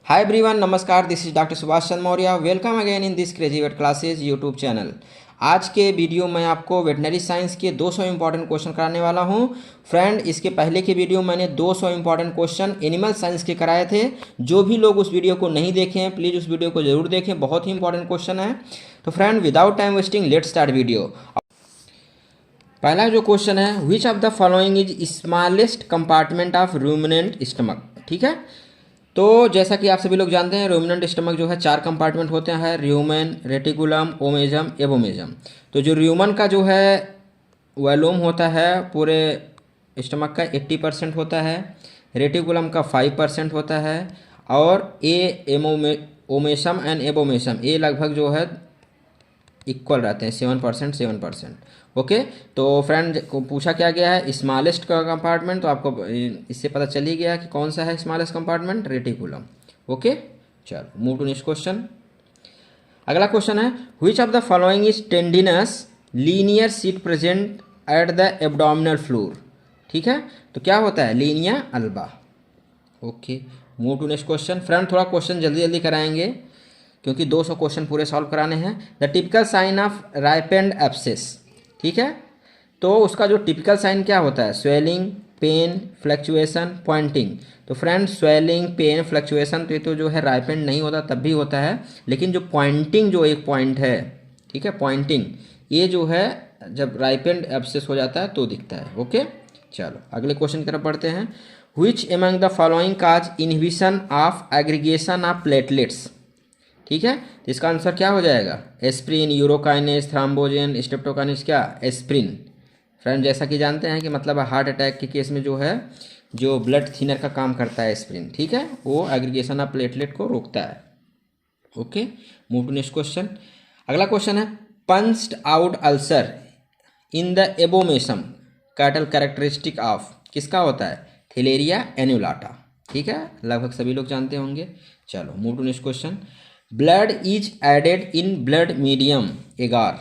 Hi everyone, नमस्कार. This is doctor Subhash Chandra Maurya. Welcome again in this graduate classes YouTube channel. आज के video में आपको वेटनरी साइंस के 200 इंपॉर्टेंट क्वेश्चन कराने वाला हूं. फ्रेंड, इसके पहले के वीडियो में मैंने 200 इंपॉर्टेंट क्वेश्चन एनिमल साइंस के कराए थे. जो भी लोग उस वीडियो को नहीं देखे हैं प्लीज़ उस वीडियो को जरूर देखें, बहुत ही इंपॉर्टेंट क्वेश्चन है. तो friend, without time wasting let start video. पहला जो क्वेश्चन है, which of the following is smallest compartment of ruminant stomach. ठीक है, तो जैसा कि आप सभी लोग जानते हैं रूमिनेंट स्टमक जो है 4 कंपार्टमेंट होते हैं, र्यूमेन, रेटिकुलम, ओमेजम, एबोमेजम. तो जो र्यूमन का जो है वॉल्यूम होता है पूरे स्टमक का 80% होता है, रेटिकुलम का 5% होता है, और ओमेशम एंड एबोमेशम ये लगभग जो है इक्वल रहते हैं 7%, 7%. ओके, तो फ्रेंड को पूछा क्या गया है स्मॉलेस्ट का कंपार्टमेंट, तो आपको इससे पता चल ही गया कि कौन सा है स्मॉलेस्ट कंपार्टमेंट, रेटिकुलम. ओके, चलो मूव टू नेक्स्ट क्वेश्चन. अगला क्वेश्चन है, which of the following is tendinous linear sheet present at the abdominal floor. ठीक है, तो क्या होता है linea alba. Okay, move to next question. Friend थोड़ा क्वेश्चन जल्दी जल्दी कराएंगे क्योंकि 200 क्वेश्चन पूरे सॉल्व कराने हैं. The typical sign of ripened abscess. ठीक है, तो उसका जो टिपिकल साइन क्या होता है, स्वेलिंग, पेन, फ्लक्चुएशन, पॉइंटिंग. तो फ्रेंड स्वेलिंग, पेन, फ्लक्चुएशन तो ये तो जो है राइपेंड नहीं होता तब भी होता है, लेकिन जो पॉइंटिंग जो एक पॉइंट है, ठीक है पॉइंटिंग, ये जो है जब राइपेंड एब्सेस हो जाता है तो दिखता है. ओके, चलो अगले क्वेश्चन की तरफ बढ़ते हैं. Which among the following cause inhibition of aggregation of platelets. ठीक है, तो इसका आंसर क्या हो जाएगा, एस्प्रिन, यूरोकाइनेस, थ्रोम्बोजेन, स्ट्रेप्टोकाइनेस, क्या एस्प्रिन. फ्रेंड जैसा कि जानते हैं कि मतलब हार्ट अटैक के केस में जो है जो ब्लड थिनर का काम करता है एस्प्रिन, ठीक है, वो एग्रीगेशन ऑफ प्लेटलेट को रोकता है. Okay, move to next question. अगला क्वेश्चन है, punched out ulcer in the abomasum cattle characteristic of. किसका होता है, थिलेरिया एन्युलाटा. ठीक है, लगभग सभी लोग जानते होंगे. चलो move to next question. Blood is added in blood medium agar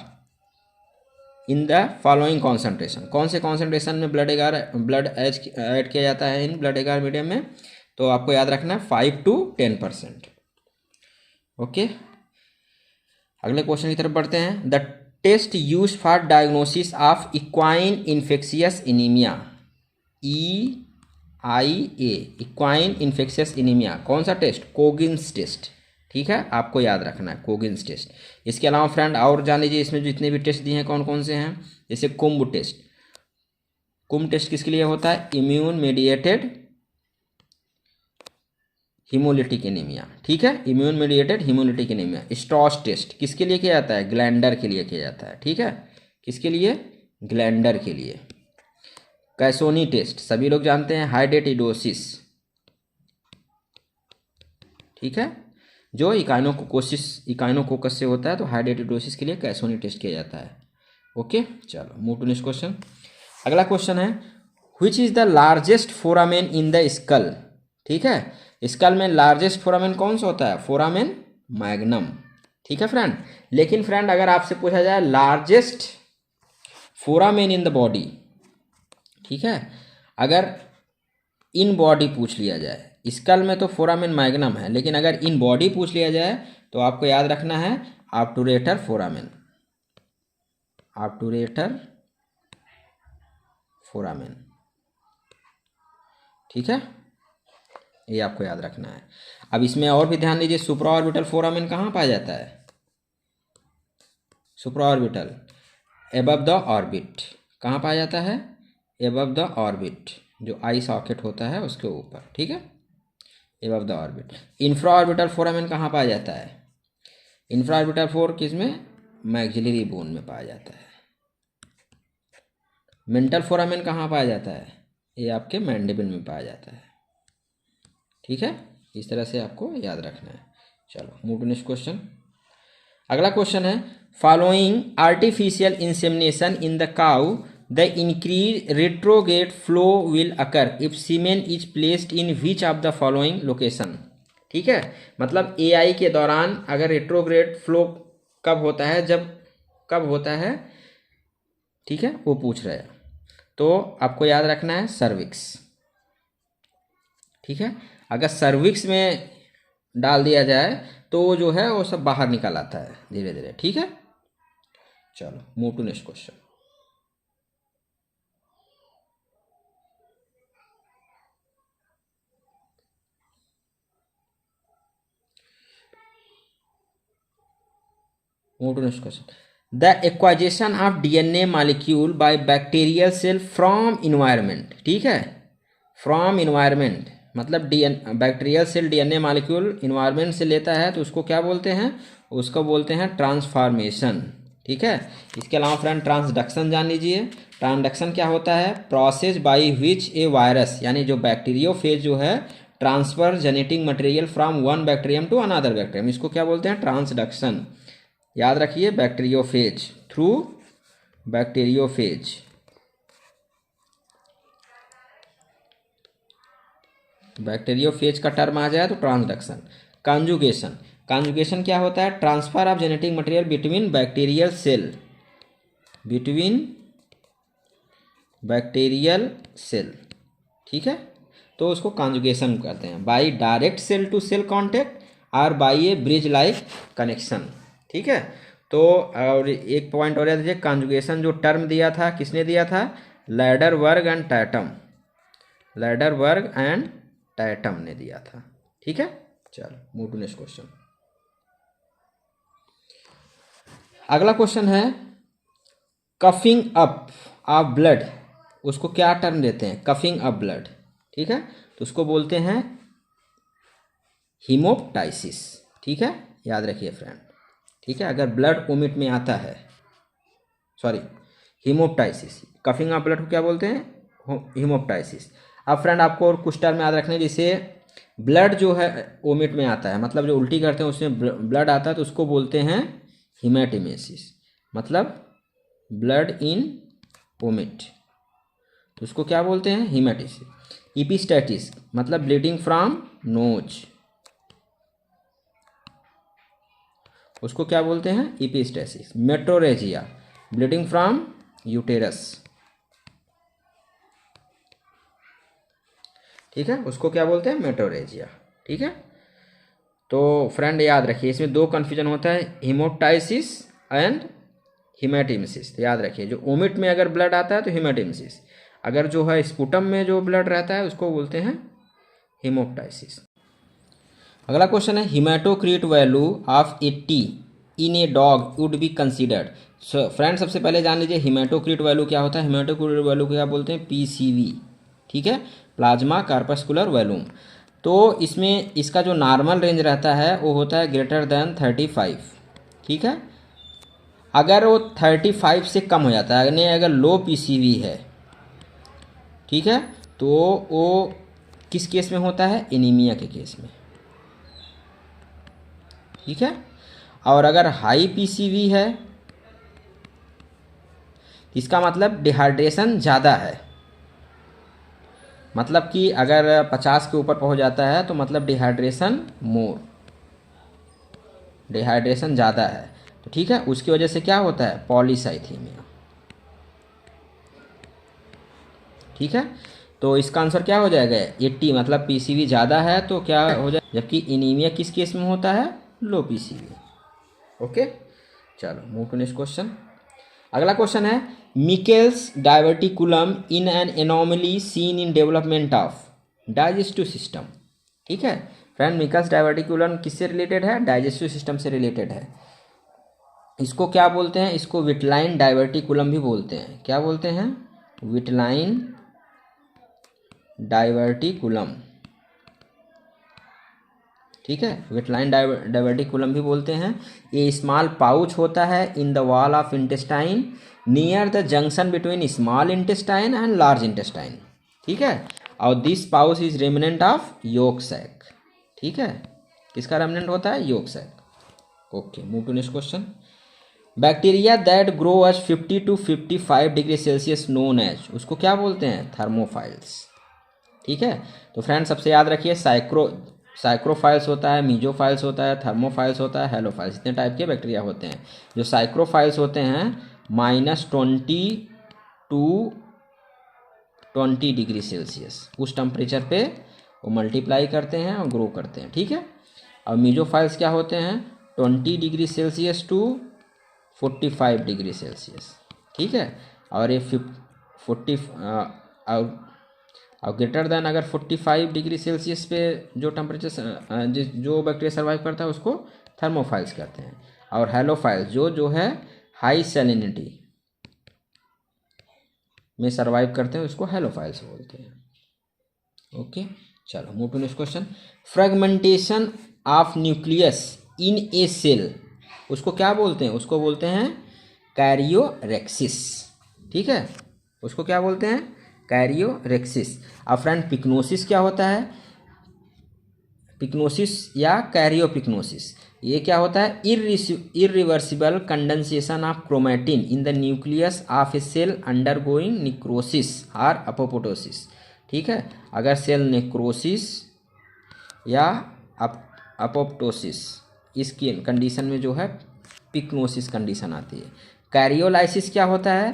in the following concentration. कौन से कॉन्सेंट्रेशन में ब्लड ऐड किया जाता है इन ब्लड एगार मीडियम में, तो आपको याद रखना है 5 to 10%. ओके, अगले क्वेश्चन की तरफ बढ़ते हैं. The test use for diagnosis of equine infectious anaemia, EIA, equine infectious anaemia, कौन सा टेस्ट, कोगिन्स टेस्ट. ठीक है, आपको याद रखना है कोगिन्स टेस्ट. इसके अलावा फ्रेंड और जान लीजिए इसमें जितने भी टेस्ट दिए हैं कौन कौन से हैं, जैसे कुंभ टेस्ट. कुंभ टेस्ट किसके लिए होता है, इम्यून मेडिएटेड हीमोलिटिक एनीमिया. ठीक है, immune mediated haemolytic anaemia. Straus test किसके लिए किया जाता है, ग्लैंडर के लिए किया जाता है. ठीक है, किसके लिए, ग्लैंडर के लिए. कैसोनी टेस्ट सभी लोग जानते हैं, हाइडेटिडोसिस. ठीक है, जो इकाइनोकोकस से होता है, तो हाइडेटिडोसिस के लिए कैसोनी टेस्ट किया जाता है. ओके, चलो मूव टू नेक्स्ट क्वेश्चन. अगला क्वेश्चन है, which is the largest foramen in the skull. ठीक है, स्कल में लार्जेस्ट फोरामेन कौन सा होता है, फोरामेन मैग्नम. ठीक है फ्रेंड, लेकिन फ्रेंड अगर आपसे पूछा जाए largest foramen in the body, ठीक है, अगर इन बॉडी पूछ लिया जाए, स्कल में तो फोरामेन मैग्नम है, लेकिन अगर इन बॉडी पूछ लिया जाए तो आपको याद रखना है ऑब्टुरेटर फोरामेन, ऑब्टुरेटर फोरामेन. ठीक है, ये आपको याद रखना है. अब इसमें और भी ध्यान दीजिए, सुप्रा ऑर्बिटल फोरामेन कहाँ पाया जाता है, सुप्रा ऑर्बिटल एबव द ऑर्बिट. कहाँ पाया जाता है, एबव द ऑर्बिट, जो आई सॉकेट होता है उसके ऊपर. ठीक है, above the orbit. Infra orbital foramen कहाँ पाया जाता है, इंफ्रा ऑर्बिटल फोर किसमें, मैक्सिलरी बोन में पाया जाता है. मेंटल फोरामेन कहाँ पाया जाता है, ये आपके मैंडिबल में पाया जाता है. ठीक है, इस तरह से आपको याद रखना है. चलो मूव टू नेक्स्ट क्वेश्चन. अगला क्वेश्चन है, following artificial insemination in the cow the increase retrograde flow will occur if semen is placed in which of the following location. ठीक है, मतलब AI के दौरान अगर रेट्रोग्रेड फ्लो कब होता है, जब कब होता है, ठीक है वो पूछ रहे हैं. तो आपको याद रखना है सर्विक्स. ठीक है, अगर सर्विक्स में डाल दिया जाए तो वो जो है वो सब बाहर निकल आता है धीरे धीरे। ठीक है, चलो move to next question. Move to next question. The acquisition of DNA molecule by bacterial cell from environment। ठीक है, from environment मतलब bacterial cell DNA molecule environment से लेता है तो उसको क्या बोलते हैं, उसको बोलते हैं ट्रांसफॉर्मेशन। ठीक है, इसके अलावा फ्रेंड ट्रांसडक्शन जान लीजिए। ट्रांसडक्शन क्या होता है, process by which a virus यानी जो बैक्टीरियोफेज जो है transfer genetic material from one bacterium to another bacterium, इसको क्या बोलते हैं, ट्रांसडक्शन। याद रखिए बैक्टीरियोफेज, थ्रू बैक्टीरियोफेज। बैक्टीरियोफेज का टर्म आ जाए तो ट्रांसडक्शन। कॉन्जुगेशन, कॉन्जुगेशन क्या होता है, transfer of genetic material between bacterial cell, between bacterial cell. ठीक है, तो उसको कॉन्जुगेशन कहते हैं, by direct cell to cell contact और बाय ए ब्रिज लाइक कनेक्शन। ठीक है, तो और एक पॉइंट और याद रखिए, कॉन्जुगेशन जो टर्म दिया था किसने दिया था, लैडरबर्ग एंड टैटम, लैडरबर्ग एंड टैटम ने दिया था। ठीक है, चलो मूव टू नेक्स्ट क्वेश्चन। अगला क्वेश्चन है कफिंग अप ऑफ ब्लड, उसको क्या टर्म देते हैं, कफिंग अप ब्लड। ठीक है, तो उसको बोलते हैं हीमोप्टाइसिस। ठीक है, याद रखिए फ्रेंड। ठीक है, अगर ब्लड ओमिट में आता है, sorry haemoptysis, coughing of blood को क्या बोलते हैं, हीमोप्टाइसिस। अब फ्रेंड आपको और कुछ टर्म याद रखने, जैसे ब्लड जो है ओमिट में आता है, मतलब जो उल्टी करते हैं उसमें ब्लड आता है तो उसको बोलते हैं हीमेटिमेसिस, मतलब ब्लड इन ओमिट, तो उसको क्या बोलते हैं, हीमेटिसिस। इपिस्टैटिस मतलब ब्लीडिंग फ्रॉम नोज, उसको क्या बोलते हैं, epistaxis. Metrorrhagia bleeding from uterus. ठीक है, उसको क्या बोलते हैं, मेट्रोरेजिया। ठीक है, तो फ्रेंड याद रखिए इसमें दो कन्फ्यूजन होता है, हीमोप्टाइसिस एंड हीमेटिमेसिस। तो याद रखिए जो ओमिट में अगर ब्लड आता है तो हीमेटिमेसिस, अगर जो है स्पुटम में जो ब्लड रहता है उसको बोलते हैं हीमोप्टाइसिस। अगला क्वेश्चन है haematocrit value of 80 in a dog would be considered. So friend सबसे पहले जान लीजिए हीमेटोक्रिट वैल्यू क्या होता है, हीमेटोक्रिट वैल्यू क्या बोलते हैं, पीसीवी। ठीक है, प्लाज्मा कार्पस्कुलर वॉल्यूम। तो इसमें इसका जो नॉर्मल रेंज रहता है वो होता है ग्रेटर देन 35। ठीक है, अगर वो 35 से कम हो जाता है, यानी अगर लो पीसीवी है, ठीक है, तो वो किस केस में होता है, एनीमिया के केस में। ठीक है, और अगर हाई पीसीवी है इसका मतलब डिहाइड्रेशन ज़्यादा है, मतलब कि अगर 50 के ऊपर पहुंच जाता है तो मतलब डिहाइड्रेशन मोर, डिहाइड्रेशन ज़्यादा है। तो ठीक है, उसकी वजह से क्या होता है, पॉलीसाइथीमिया। ठीक है, तो इसका आंसर क्या हो जाएगा, 80, मतलब पीसीवी ज़्यादा है तो क्या हो जाए, जबकि एनीमिया किस केस में होता है, लो पीसीवी। ओके, चलो मूव टू नेक्स्ट क्वेश्चन। अगला क्वेश्चन है Meckel's diverticulum in an anomaly seen in development of digestive system. ठीक है फ्रेंड, मिकेल्स डायवर्टिकुलम किससे रिलेटेड है, डाइजेस्टिव सिस्टम से रिलेटेड है। इसको क्या बोलते हैं, इसको विटलाइन डायवर्टिकुलम भी बोलते हैं। क्या बोलते हैं, विटलाइन डायवर्टिकुलम। ठीक है, विटलाइन डायवर्टिकुलम भी बोलते हैं। ये स्मॉल पाउच होता है in the wall of intestine near the junction between small intestine and large intestine. ठीक है, और this pouch is remnant of yolk sac. ठीक है, किसका रेमिनेंट होता है, yolk sac. Okay, move to next question. Bacteria that grow as 50 to 55 degree Celsius known as, उसको क्या बोलते हैं, थर्मोफाइल्स। ठीक है, तो फ्रेंड सबसे याद रखिए साइक्रोफाइल्स होता है, मीजोफाइल्स होता है, थर्मोफाइल्स होता है, हेलोफाइल्स, इतने टाइप के बैक्टीरिया होते हैं। जो साइक्रोफाइल्स होते हैं -20 to 20 डिग्री सेल्सियस उस टेम्परेचर पे वो मल्टीप्लाई करते हैं और ग्रो करते हैं। ठीक है, और मीजोफाइल्स क्या होते हैं, 20 degree Celsius to 45 degree Celsius, ठीक है। और ये 40 और ग्रेटर देन अगर 45 डिग्री सेल्सियस पे जो टेम्परेचर जो बैक्टीरिया सर्वाइव करता है उसको थर्मोफाइल्स कहते हैं। और हेलोफाइल्स जो है हाई सैलिनिटी में सर्वाइव करते हैं उसको हेलोफाइल्स बोलते हैं। ओके, चलो move to next question. Fragmentation of nucleus in a cell, उसको क्या बोलते हैं, उसको बोलते हैं कैरियोरेक्सिस, ठीक है, उसको क्या बोलते हैं, कैरियोरेक्सिस। अब फ्रेंड पिक्नोसिस क्या होता है, पिक्नोसिस या कैरियोपिक्नोसिस, ये क्या होता है, irreversible condensation of chromatin in the nucleus of a cell undergoing necrosis और अपोप्टोसिस, ठीक है। अगर सेल नेक्रोसिस या अपोप्टोसिस इसकी कंडीशन में जो है पिक्नोसिस कंडीशन आती है। कैरियोलाइसिस क्या होता है,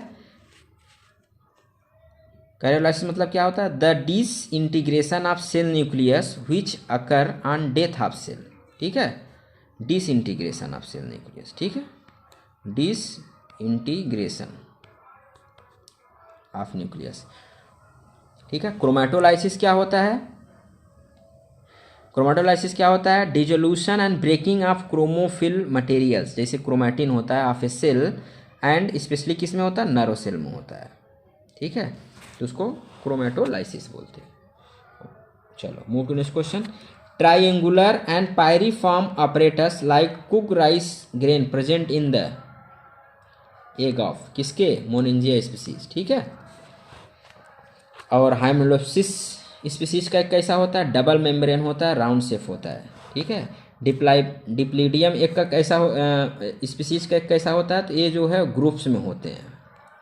कैरियोलाइसिस मतलब क्या होता है, the disintegration of cell nucleus which occur on death of cell, ठीक है, डिसइंटीग्रेशन ऑफ सेल न्यूक्लियस, ठीक है, डिसइंटीग्रेशन ऑफ न्यूक्लियस, ठीक है। क्रोमेटोलाइसिस क्या होता है, क्रोमेटोलाइसिस क्या होता है, dissolution and breaking of chromophil materials, जैसे क्रोमैटिन होता है of a cell and specially किस में होता है, नर्व सेल में होता है, ठीक है, तो उसको क्रोमेटोलाइसिस बोलते हैं। चलो move to next question. Triangular and pyriform apparatus like cook rice grain present in the egg of किसके, मोनिंजिया स्पीसीज, ठीक है। और हाइमेलोप्सिस स्पीसीज का एक कैसा होता है, डबल मेम्ब्रेन होता है, राउंड शेप होता है, ठीक है। डिप्लीडियम एक का कैसा स्पीसीज का एक कैसा होता है, तो ये जो है ग्रुप्स में होते हैं,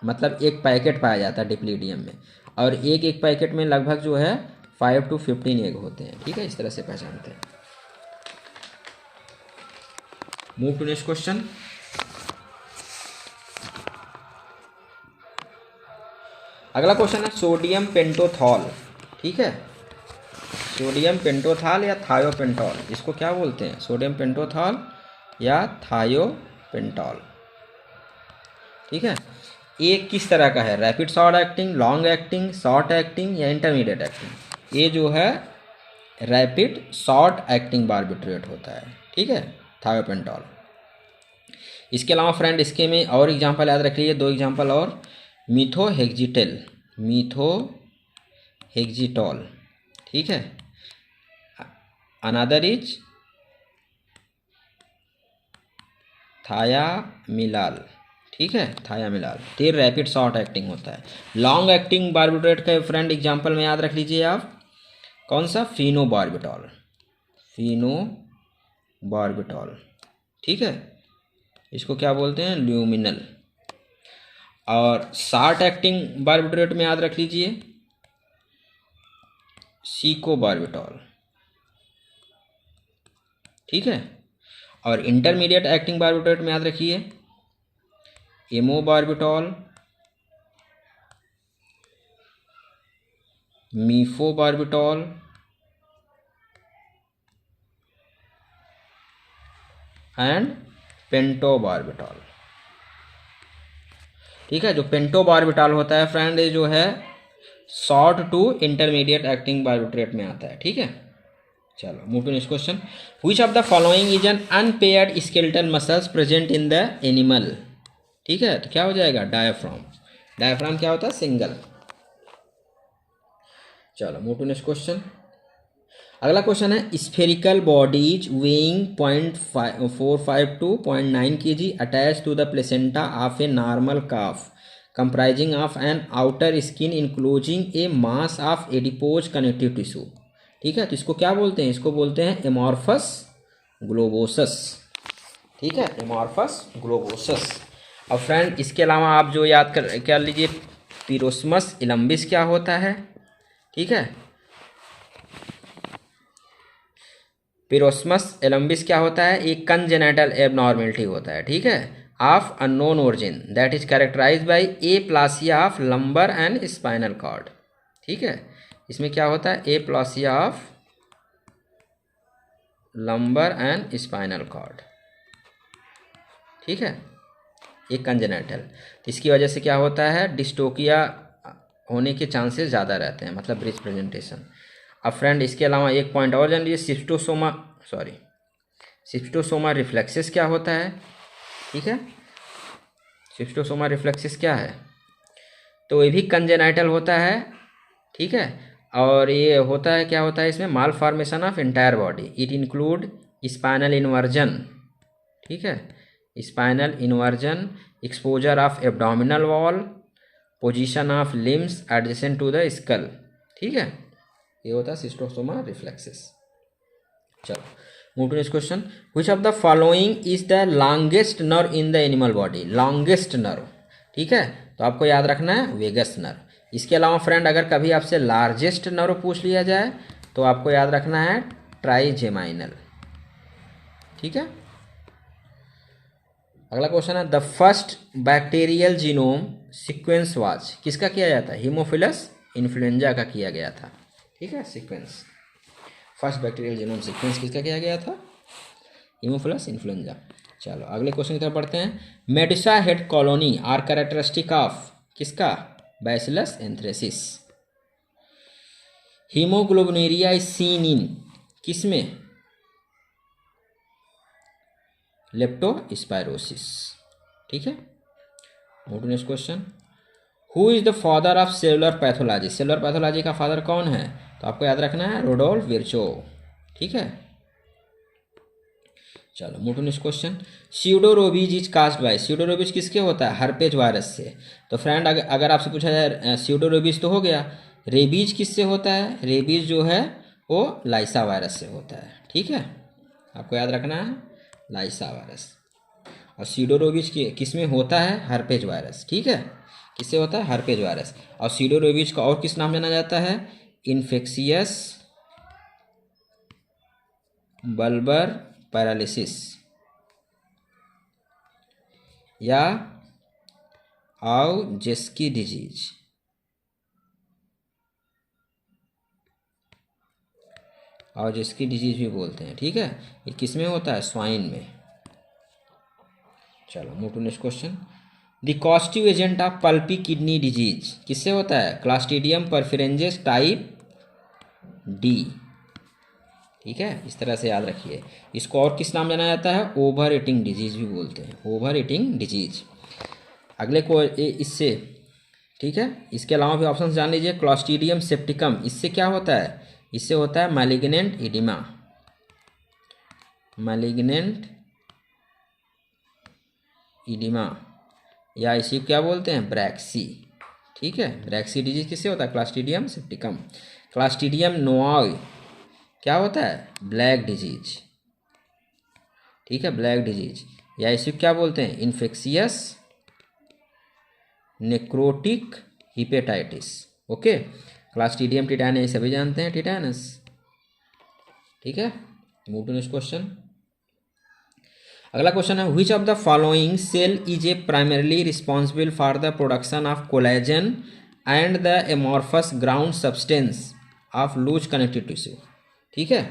मतलब एक पैकेट पाया जाता है डिप्लीडियम में, और एक पैकेट में लगभग जो है 5 to 15 एग होते हैं, ठीक है, इस तरह से पहचानते हैं। Move to next question. अगला क्वेश्चन है सोडियम पेंटोथॉल, ठीक है, सोडियम पेंटोथॉल या थायोपेंटॉल, इसको क्या बोलते हैं, सोडियम पेंटोथॉल या थायोपेंटॉल, ठीक है। ये किस तरह का है, rapid short acting, long acting, short acting या इंटरमीडिएट एक्टिंग, ये जो है रैपिड शॉर्ट एक्टिंग बारबिट्रेट होता है, ठीक है, थायोपेंटॉल। इसके अलावा फ्रेंड इसके में और एग्जांपल याद रख लीजिए, 2 एग्जांपल और, मीथोहेक्जिटेल, मीथोहेक्जिटॉल, ठीक है, अनदर इज थायामिलाल, ठीक है, थायामिलाल, ये रैपिड शॉर्ट एक्टिंग होता है। लॉन्ग एक्टिंग बारबिट्रेट का फ्रेंड एग्जांपल में याद रख लीजिए आप, कौन सा, फिनोबार्बिटॉल, फिनोबार्बिटॉल, ठीक है, इसको क्या बोलते हैं, ल्यूमिनल। और शॉर्ट एक्टिंग बारबिट्रेट में याद रख लीजिए सीकोबार्बिटॉल, ठीक है। और इंटरमीडिएट एक्टिंग बारबिट्रेट में याद रखिए एमोबार्बिटॉल, मीफोबार्बिटॉल एंड पेंटोबार्बिटॉल, ठीक है। जो पेंटोबार्बिटॉल होता है फ्रेंड, ये जो है short to intermediate acting barbiturate में आता है, ठीक है। चलो move to next question. Which of the following is an unpaired skeletal muscles present in the animal, ठीक है, तो क्या हो जाएगा, डायफ्राम। डायफ्राम क्या होता है, सिंगल। चलो मूव टू नेक्स्ट क्वेश्चन। अगला क्वेश्चन है spherical bodies weighing 0.45 to 0.9 kg attach to the placenta of a normal calf comprising of an outer skin enclosing a mass of adipose connective tissue, ठीक है, तो इसको क्या बोलते हैं, इसको बोलते हैं एमॉर्फस ग्लोबोसस, ठीक है, एमॉर्फस ग्लोबोसस। अब फ्रेंड इसके अलावा आप जो याद कर लीजिए, पिरोस्मस इलम्बिस क्या होता है, ठीक है, पिरोस्मस एलम्बिस क्या होता है, एक कंजेनिटल एबनॉर्मेलिटी होता है, ठीक है, of unknown origin that is characterized by aplasia of lumbar and spinal cord, ठीक है, इसमें क्या होता है, aplasia of lumbar and spinal cord, ठीक है, एक कंजेनाइटल। तो इसकी वजह से क्या होता है, डिस्टोकिया होने के चांसेस ज़्यादा रहते हैं, मतलब ब्रिज प्रेजेंटेशन। अब फ्रेंड इसके अलावा एक पॉइंट और जान लीजिए, शिफ्टोसोमा रिफ्लेक्सिस क्या होता है, ठीक है, शिफ्टोसोमा रिफ्लेक्सिस क्या है, तो ये भी कंजेनाइटल होता है, ठीक है। और ये होता है, क्या होता है इसमें, malformation of entire body, it include spinal inversion, ठीक है, spinal inversion, exposure of abdominal wall, position of limbs adjacent to the skull, ठीक है, ये होता है शिफ्टोसोमा रिफ्लेक्सिस। चलो move to next question, which of the following is the longest nerve in the animal body, longest nerve, ठीक है, तो आपको याद रखना है वेगस नर्व। इसके अलावा फ्रेंड अगर कभी आपसे लार्जेस्ट नर्व पूछ लिया जाए तो आपको याद रखना है ट्राइजेमाइनल, ठीक है। अगला क्वेश्चन है, the first bacterial genome sequence was, किसका किया जाता है, हीमोफिलस इन्फ्लुएंजा का किया गया था, ठीक है, sequence, first bacterial genome sequence किसका किया गया था, हीमोफिलस इन्फ्लुएंजा। चलो अगले क्वेश्चन की तरफ बढ़ते हैं, medusa head colony are characteristic of किसका, Bacillus anthracis. Haemoglobinuria is seen in किसमें, लेप्टोस्पायरोसिस, ठीक है। Move to next question, who is the father of cellular pathology, cellular pathology का फादर कौन है, तो आपको याद रखना है रुडोल्फ विर्चोव, ठीक है। चलो move to next question, pseudorabies is caused by, pseudorabies किसके होता है, हर्पेज वायरस से। तो फ्रेंड अगर आपसे पूछा जाए स्यूडोरेबीज तो हो गया, रेबीज किससे होता है, रेबीज जो है वो लाइसा वायरस से होता है, ठीक है, आपको याद रखना है लाइसा वायरस। और स्यूडोरेबीज किस में होता है, हर्पेज वायरस, ठीक है, किससे होता है, हर्पेज वायरस। और स्यूडोरेबीज का और किस नाम जाना जाता है, इन्फेक्शियस बल्बर पैरालिसिस या आउजेस्की डिजीज, आउजेस्की डिजीज भी बोलते हैं, ठीक है, ये किस में होता है, स्वाइन में। चलो move to next question, the causative agent of pulpy kidney disease किससे होता है, क्लास्ट्रीडियम परफेरेंजिस टाइप डी, ठीक है, इस तरह से याद रखिए। इसको और किस नाम जाना जाता है, ओवर ईटिंग डिजीज भी बोलते हैं, ओवर ईटिंग डिजीज। अगले को इससे, ठीक है, इसके अलावा भी ऑप्शन जान लीजिए, क्लॉस्ट्रीडियम सेप्टिकम, इससे क्या होता है, इससे होता है मैलिग्नेंट इडिमा, मैलिग्नेंट इडिमा, या इसी क्या बोलते हैं, ब्रैक्सी, ठीक है, ब्रैक्सी डिजीज किससे होता है, क्लॉस्ट्रीडियम सेप्टिकम। क्लॉस्ट्रीडियम नोआई क्या होता है, ब्लैक डिजीज, ठीक है, ब्लैक डिजीज, या इसे क्या बोलते हैं, infectious necrotic hepatitis, okay. Clostridium tetanus ये सभी जानते हैं, टिटानस, ठीक है। मूव टू नेक्स्ट क्वेश्चन, अगला क्वेश्चन है, which of the following cell is a primarily responsible for the production of collagen and the amorphous ground substance of loose connective tissue, ठीक है,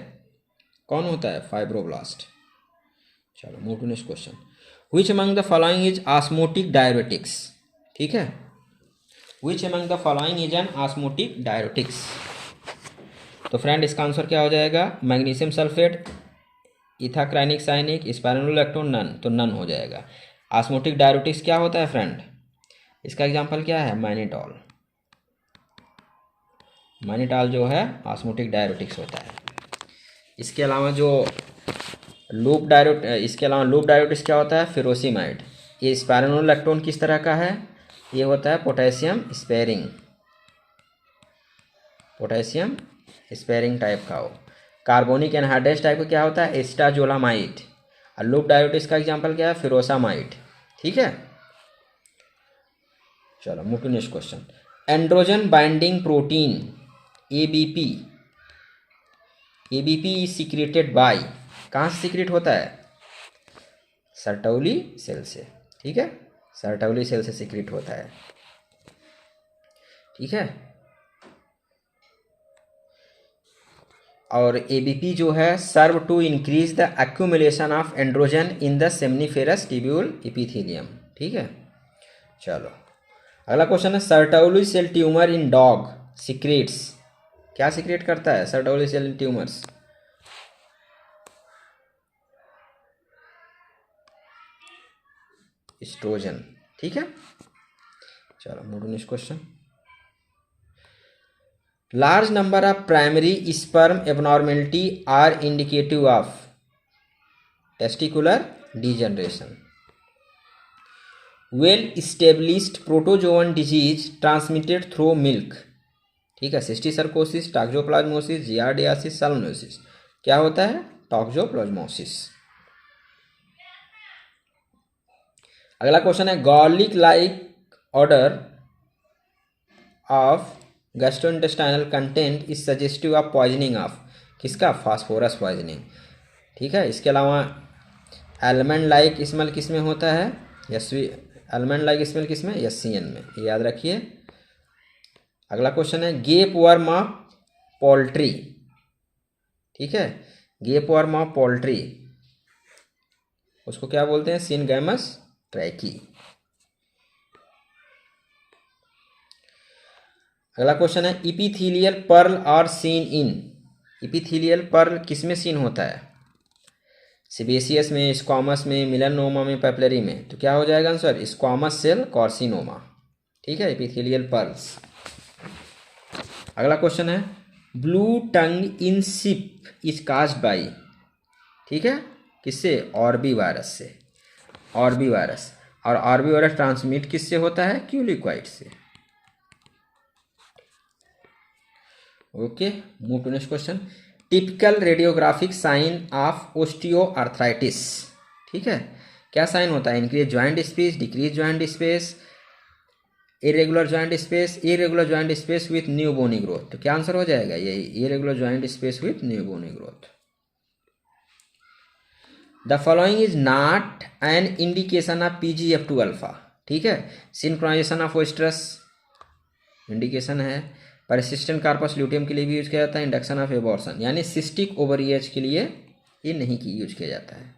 कौन होता है, फाइब्रोब्लास्ट। चलो move to next question, which among the following is osmotic diuretics, ठीक है, which among the following is N osmotic diuretics. तो friend इसका आंसर क्या हो जाएगा, मैग्नीशियम सल्फेट, इथाक्राइनिक साइनिक, स्पाइरोलैक्टोन, नन, तो नन हो जाएगा। ऑस्मोटिक डायरेटिक्स क्या होता है फ्रेंड, इसका एग्जांपल क्या है, मैनिटॉल, मैनिटॉल जो है ऑस्मोटिक डायरेटिक्स होता है। इसके अलावा जो लूप डायरेटिक्स क्या होता है, फिरोसिमाइड। ये स्पाइरोलैक्टोन किस तरह का है, ये होता है पोटेशियम स्पेयरिंग टाइप का हो। कार्बोनिक एनहाइड्रेस टाइप का क्या होता है, एस्टाजोलामाइड। और लूप डायरेटिक्स का एग्जांपल क्या है, फिरोसामाइड, ठीक है। चलो move to next question, androgen binding protein ABP is secreted by, कहाँ से सीक्रेट होता है, सर्टोली सेल से, ठीक है, सर्टोली सेल से सीक्रेट होता है, ठीक है। और एबीपी जो है serve to increase the accumulation of androgen in the seminiferous tubule epithelium. ठीक है, चलो अगला क्वेश्चन है Sertoli cell tumour in dog secretes, क्या सीक्रेट करता है सर्टोली सेल ट्यूमर्स? एस्ट्रोजन। ठीक है, चलो move to next question. Large number of primary sperm abnormality are indicative of testicular degeneration, well established protozoan disease transmitted through milk. ठीक है, cysticercosis, toxoplasmosis, giardiasis, साल्मोनेसिस। क्या होता है? टॉक्सोप्लाज्मोसिस। अगला क्वेश्चन है garlic like odour of gastrointestinal content is suggestive of poisoning of, किसका? Phosphorus poisoning. ठीक है, इसके अलावा एलमंड लाइक स्मेल किस में होता है? एलमंड लाइक स्मेल किस में? एससीएन में, ये याद रखिए। अगला क्वेश्चन है गेप वर्म ऑफ पोल्ट्री। ठीक है, गेप वर्म ऑफ पोल्ट्री उसको क्या बोलते हैं? सिनगैमस ट्रैकी। अगला क्वेश्चन है इपिथेलियल पर्ल और सीन इन, इपिथेलियल पर्ल किस में सीन होता है? सेबेसियस में, स्क्वामस में, मेलानोमा में, पेपलरी में। तो क्या हो जाएगा आंसर? Squamous cell carcinoma. ठीक है, एपिथेलियल पर्ल्स। अगला क्वेश्चन है blue tongue in sheep is caused by, ठीक है, किससे? ऑर्बी वायरस से, ऑर्बी वायरस। और ऑर्बी वायरस ट्रांसमिट किससे होता है? क्यूलिक्वाइड से। Okay, move to next question. Typical radiographic sign of osteoarthritis. ठीक है, क्या साइन होता है? Increase joint space, decrease joint space, irregular joint space, irregular joint space with new bony growth. तो क्या आंसर हो जाएगा? यही, irregular joint space with new bony growth. The following is not an indication of PGF2 alpha. ठीक है, synchronization of oestrus indication है, persistent corpus luteum के लिए भी यूज किया जाता है, इंडक्शन ऑफ एबॉर्शन, यानी सिस्टिक ओवरिएज के लिए ये नहीं की यूज किया जाता है।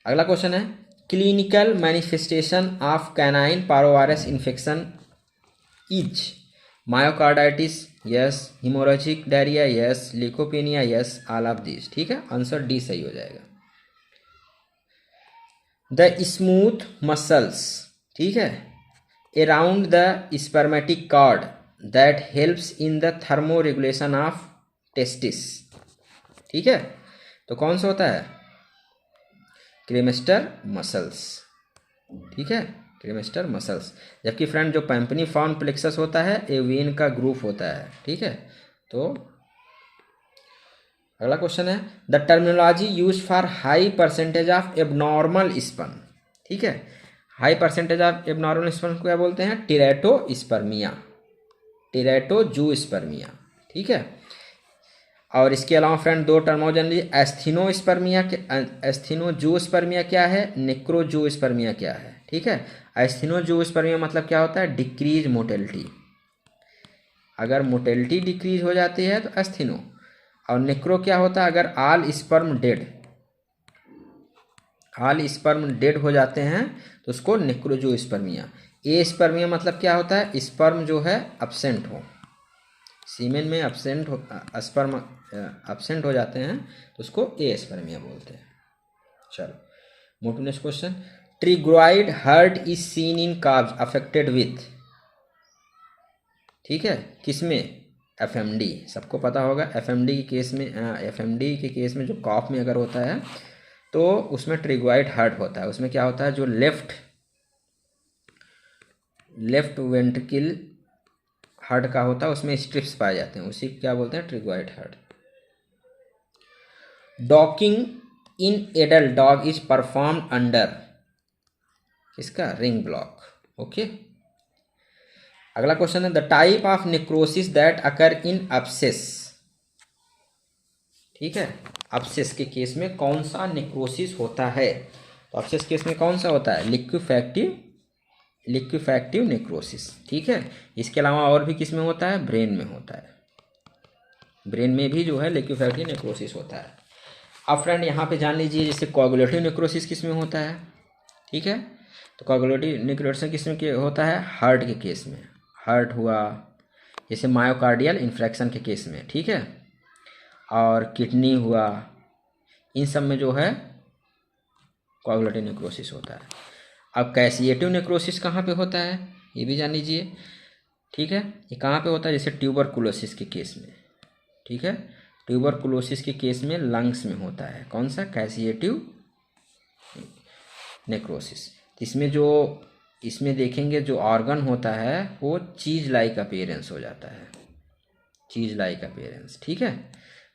अगला क्वेश्चन है clinical manifestation of canine parvovirus infection is myocarditis, yes, haemorrhagic diarrhoea, yes, leukopenia, yes, all of this. ठीक है, आंसर डी सही हो जाएगा। द स्मूथ मसल्स, ठीक है, around the spermatic cord that helps in the thermoregulation of testis. ठीक है, तो कौन सा होता है? क्रेमेस्टर मसल्स। ठीक है, क्रेमेस्टर मसल्स। जबकि फ्रेंड जो पैम्पनीफॉर्म प्लेक्सस होता है ये वेन का ग्रुप होता है। ठीक है, तो अगला क्वेश्चन है the terminology use for high percentage of abnormal sperm. ठीक है, high percentage of abnormal sperm को क्या बोलते हैं? टेरेटोस्पर्मिया, टेरेटोजूस्पर्मिया। ठीक है, और इसके अलावा फ्रेंड दो टर्म और जान लीजिए, एस्थीनोस्पर्मिया के, एस्थीनोजूस्पर्मिया क्या है, नेक्रोजूस्पर्मिया क्या है। ठीक है, एस्थीनोजूस्पर्मिया मतलब क्या होता है? डिक्रीज मोटेलिटी, अगर मोटेलिटी डिक्रीज हो जाती है तो एस्थीनो। और नेक्रो क्या होता है? अगर all sperm dead, all sperm dead हो जाते हैं तो उसको नेक्रोजूस्पर्मिया। ए स्पर्मिया मतलब क्या होता है? स्पर्म जो है एब्सेंट हो, सीमेन में एब्सेंट हो, स्पर्म एब्सेंट हो जाते हैं तो उसको ए स्पर्मिया बोलते हैं। चलो move to next question. Tigroid heart is seen in calves affected with, ठीक है, किसमें? FMD, सबको पता होगा FMD के केस में, FMD के केस में जो कॉफ में अगर होता है तो उसमें ट्रिग्रॉइड हर्ट होता है। उसमें क्या होता है? जो लेफ्ट वेंट्रिकल हार्ट का होता है उसमें स्ट्रिप्स पाए जाते हैं, उसी क्या बोलते हैं? Tigroid heart. Docking in adult dog is perform under, किसका? Ring block. ओके, अगला क्वेश्चन है the type of necrosis that occur in abscess. ठीक है, एब्सेस के केस में कौन सा नेक्रोसिस होता है? तो एब्सेस केस में कौन सा होता है? Liquefactive necrosis. ठीक है, इसके अलावा और भी किस में होता है? ब्रेन में होता है। ब्रेन में भी जो है लिक्विफैक्टरी नेक्रोसिस होता है। अब फ्रेंड यहाँ पे जान लीजिए जैसे कोआगुलेटिव नेक्रोसिस किस में होता है, ठीक है। तो कोआगुलेटिव नेक्रोसिस किस में होता है, हार्ट के केस में, हार्ट हुआ जैसे मायोकार्डियल इन्फ्रेक्शन के केस में, ठीक है, और किडनी हुआ, इन सब में जो है कोआगुलेटिव नेक्रोसिस होता है। अब कैसिएटिव नेक्रोसिस कहाँ पे होता है ये भी जान लीजिए, ठीक है। ये कहाँ पे होता है, जैसे ट्यूबरकुलोसिस के केस में, ठीक है। ट्यूबरकुलोसिस के केस में लंग्स में होता है, कौन सा, कैसिएटिव नेक्रोसिस। इसमें देखेंगे जो ऑर्गन होता है वो चीज लाइक अपीयरेंस हो जाता है, चीज लाइक अपीयरेंस, ठीक है।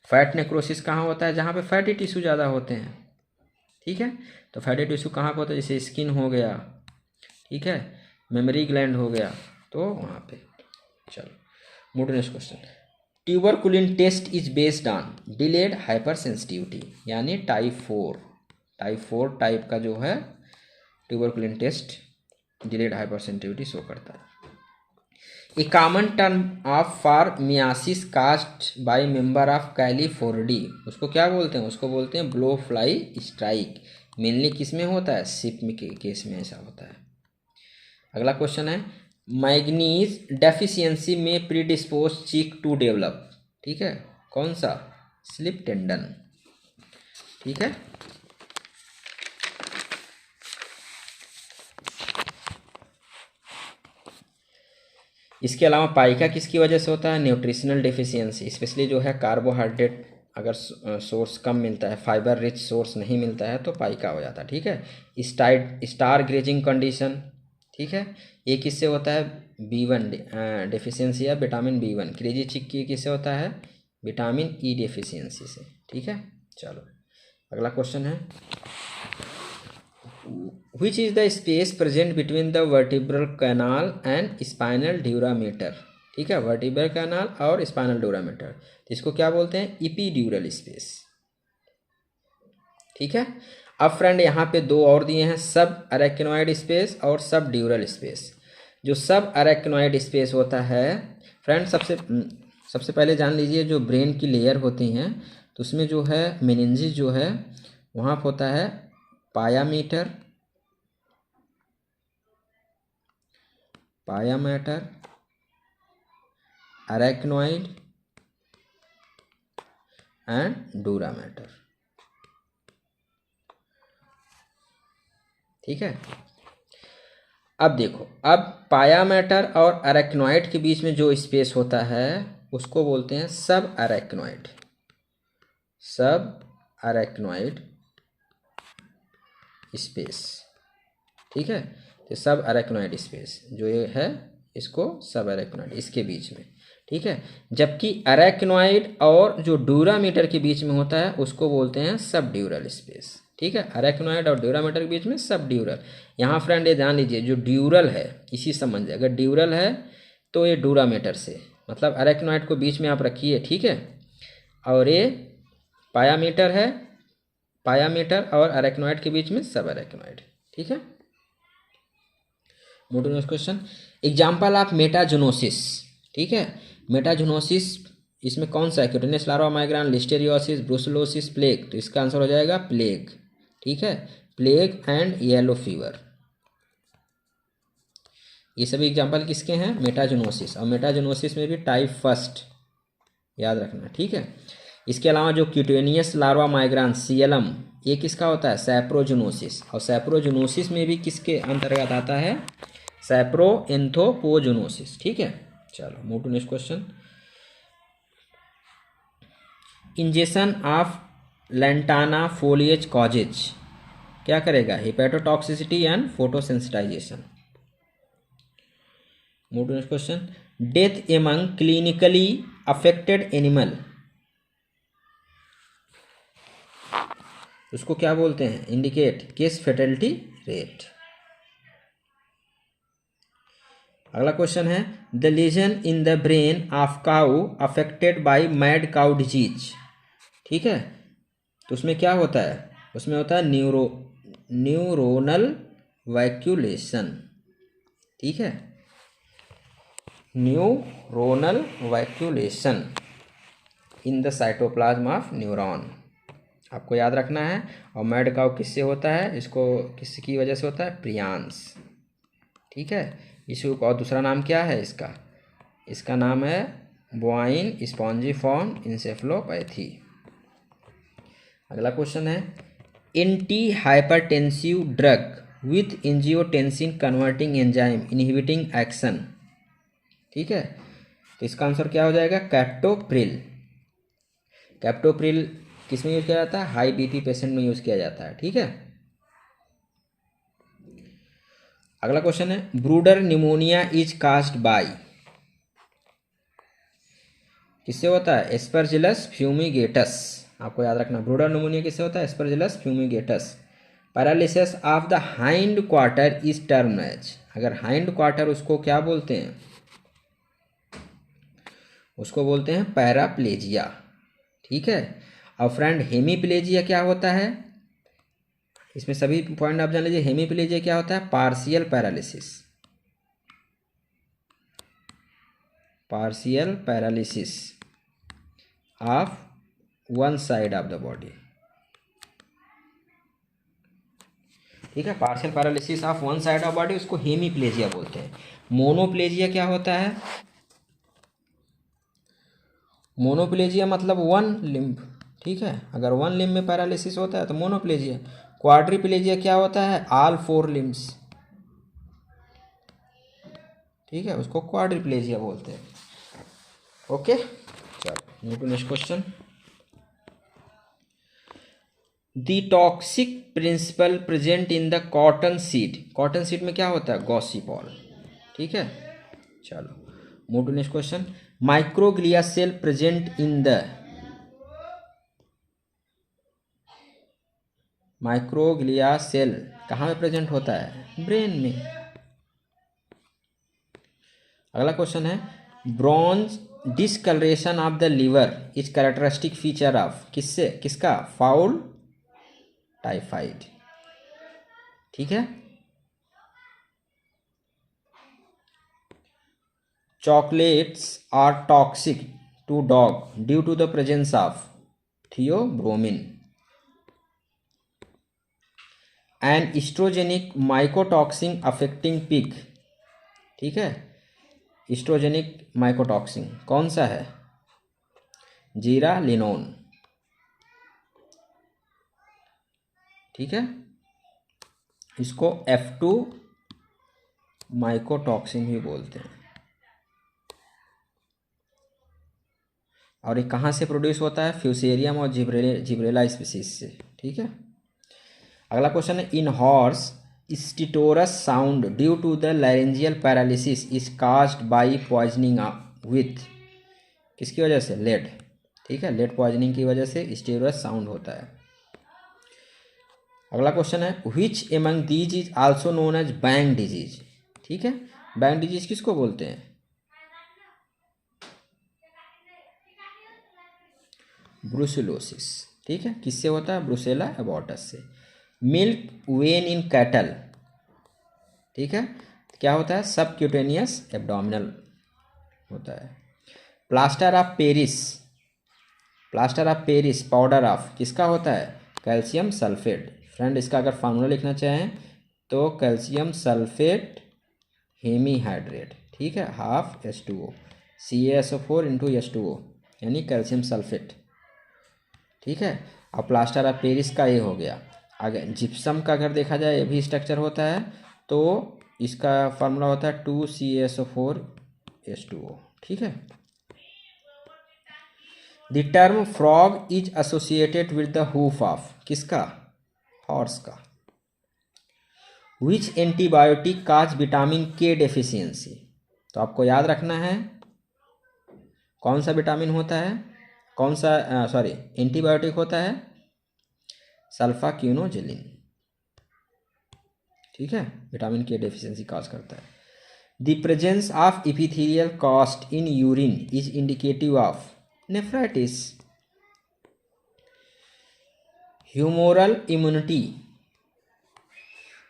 फैट नेक्रोसिस कहाँ होता है, जहाँ पे फैटी टिश्यू ज़्यादा होते हैं, ठीक है। तो फैटी टिश्यू कहाँ पे होता है, जैसे स्किन हो गया, ठीक है, मेमोरी ग्लैंड हो गया, तो वहाँ पे। चलो move to next question. Tuberculin test is based on delayed hypersensitivity, यानी टाइप 4 टाइप का जो है tuberculin test delayed hypersensitivity show करता है। A common term of for myiasis caused by member of Calliphoridae, उसको क्या बोलते हैं, उसको बोलते हैं ब्लो फ्लाई स्ट्राइक। मेनली किस में होता है, सिप में के केस में ऐसा होता है। अगला क्वेश्चन है मैग्नीज डेफिशिएंसी में प्रीडिस्पोज चीक टू डेवलप, ठीक है, कौन सा, स्लिप टेंडन, ठीक है। इसके अलावा पाइका किसकी वजह से होता है, न्यूट्रिशनल डेफिशिएंसी, स्पेशली जो है कार्बोहाइड्रेट अगर सोर्स कम मिलता है, फाइबर रिच सोर्स नहीं मिलता है तो पाइका हो जाता है, ठीक है। स्टार ग्रेजिंग कंडीशन, ठीक है, ये किससे होता है, B1 डेफिशिएंसी या विटामिन B1। क्रेजी चिक की किससे होता है, विटामिन E डेफिशिएंसी से, ठीक है। चलो अगला क्वेश्चन है which is the space present between the vertebral canal and spinal durameter, ठीक है, वर्टिब्रल कैनाल और स्पाइनल ड्यूरामेटर, इसको क्या बोलते हैं, इपीड्यूरल स्पेस, ठीक है। अब फ्रेंड यहाँ पे दो और दिए हैं, सब अरेक्नोइड स्पेस और सब ड्यूरल स्पेस। जो सब अरेक्नोइड स्पेस होता है फ्रेंड, सबसे पहले जान लीजिए जो ब्रेन की लेयर होती हैं तो उसमें जो है मेनिंजेस जो है वहाँ पर होता है पायामीटर, अरेक्नोइड एंड डूरामेटर, ठीक है। अब देखो, अब पायामेटर और अरेक्नोइड के बीच में जो स्पेस होता है उसको बोलते हैं सब अरेक्नोइड स्पेस, ठीक है। तो सब अरेक्नोइड स्पेस जो ये है इसको सब अरेक्नोइड, इसके बीच में, ठीक है। जबकि अरेक्नोइड और जो ड्यूरामीटर के बीच में होता है उसको बोलते हैं सब ड्यूरल स्पेस, ठीक है। अरेक्नोइड और ड्यूरामीटर के बीच में सब ड्यूरल। यहाँ फ्रेंड ये जान लीजिए जो ड्यूरल है इसी समझ, अगर ड्यूरल है तो ये ड्यूरामीटर से, मतलब अरेक्नोइड को बीच में आप रखिए, ठीक है, और ये पायामीटर है, पायामीटर और अरेक्नोइड के बीच में सब अरेक्नोइड, ठीक है। Move to next question. Example of metazoonosis, ठीक है। मेटाजोनोसिस इसमें कौन सा है, cutaneous larva migrans, listeriosis, brucellosis, plague, तो इसका आंसर हो जाएगा प्लेग, ठीक है, प्लेग एंड येलो फीवर। ये सभी एग्जाम्पल किसके हैं, मेटाजोनोसिस, और मेटाजोनोसिस में भी टाइप फर्स्ट याद रखना, ठीक है। इसके अलावा जो क्यूटेनियस लार्वा माइग्रान CLM ये किसका होता है, सैप्रोजोनोसिस, और सैप्रोजोनोसिस में भी किसके अंतर्गत आता है, सैप्रोएंथोपोजोनोसिस, ठीक है। चलो move to next question. Injection of lantana foliage causes क्या करेगा, hepatotoxicity and photosensitization. Move to next question. Death among clinically affected animal, उसको क्या बोलते हैं, इंडिकेट केस फेटेलिटी रेट। अगला क्वेश्चन है the lesion in the brain of cow affected by mad cow disease, ठीक है। तो उसमें क्या होता है, उसमें होता है न्यूरोनल वैक्यूलेशन, ठीक है, neuronal vacuolation in the cytoplasm of neuron. आपको याद रखना है। और मैड काउ किससे होता है, इसको किसकी वजह से होता है, प्रियांस। ठीक है, इशू। और दूसरा नाम क्या है इसका, इसका नाम है बोआइन स्पॉन्जिफॉर्म इंसेफ्लोपैथी। अगला क्वेश्चन है anti hypertensive drug with angiotensin converting enzyme inhibiting action. ठीक है, तो इसका आंसर क्या हो जाएगा, कैप्टोप्रिल। कैप्टोप्रिल किस में यूज किया जाता है, हाई बीपी पेशेंट में यूज किया जाता है। ठीक है, अगला क्वेश्चन है ब्रूडर निमोनिया इज कास्ड बाय, किससे होता है, एस्परजिलस फ्यूमिगेटस। आपको याद रखना, ब्रूडर निमोनिया किससे होता है, Aspergillus fumigatus. Paralysis of the hind quarter is termed as, अगर हाइंड क्वार्टर उसको क्या बोलते हैं, उसको बोलते हैं पैराप्लेजिया। ठीक है, अब फ्रेंड हेमीप्लेजिया क्या होता है, इसमें सभी पॉइंट आप जान लीजिए। हेमीप्लेजिया क्या होता है, partial paralysis, partial paralysis of one side of the body. ठीक है, partial paralysis of one side of body, उसको हेमीप्लेजिया बोलते हैं। मोनोप्लेजिया क्या होता है, मोनोप्लेजिया मतलब वन लिम्ब। ठीक है, अगर वन लिम्ब में पैरालिसिस होता है तो मोनोप्लेजिया। क्वाड्रिप्लेजिया क्या होता है, ऑल फोर लिम्ब्स। ठीक है, उसको क्वाड्रिप्लेजिया बोलते हैं। ओके, चलो move to next question. The toxic principle present in the cotton seed, cotton seed में क्या होता है, गॉसिपॉल। ठीक है, चलो move to next question. Microglia cell present in the, microglia cell कहाँ में प्रेजेंट होता है, ब्रेन में। अगला क्वेश्चन है bronze discoloration of the liver is characteristic feature of, किससे, किसका, फाउल टाइफाइड। ठीक है, chocolates are toxic to dog due to the presence of theobromine and oestrogenic mycotoxin affecting pig. ठीक है, एस्ट्रोजेनिक माइकोटॉक्सिन कौन सा है, जीरालिनोन। ठीक है, इसको F2 माइकोटॉक्सिन भी बोलते हैं। और ये कहाँ से प्रोड्यूस होता है, फ्यूसेरियम और जिब्रेला स्पीसीज से। ठीक है, अगला क्वेश्चन है in horse stertorous sound due to the laryngeal paralysis is caused by poisoning with, किसकी वजह से, लेड। ठीक है, लेड पॉइजनिंग की वजह से स्टिटोरस साउंड होता है। अगला क्वेश्चन है which among these is also known as Bang disease. ठीक है, बैंग डिजीज किसको बोलते हैं, ब्रुसेलोसिस। ठीक है, किससे होता है, ब्रुसेला एबॉर्टस से। मिल्क वेन इन कैटल, ठीक है, क्या होता है, सबक्यूटेनियस एब्डोमिनल होता है। Plaster of Paris, plaster of Paris powder of किसका होता है, कैल्शियम सल्फेट। फ्रेंड इसका अगर फार्मूला लिखना चाहें तो कैल्शियम सल्फेट हेमीहाइड्रेट। ठीक है, half H2O CaSO4 into H2O यानी कैल्शियम सल्फेट। ठीक है, अब प्लास्टर ऑफ पेरिस का ये हो गया। अगर जिप्सम का अगर देखा जाए ये भी स्ट्रक्चर होता है तो इसका फार्मूला होता है 2CaSO4 H2O। ठीक है, the term frog is associated with the hoof of किसका, हॉर्स का। विच एंटीबायोटिक काज विटामिन के डेफिशिएंसी, तो आपको याद रखना है कौन सा विटामिन होता है, कौन सा एंटीबायोटिक होता है, सल्फाक्यूनोजेलिन। ठीक है, विटामिन के डेफिशिएंसी काज करता है। The presence of epithelial cast in urine is indicative of nephritis. Humoral immunity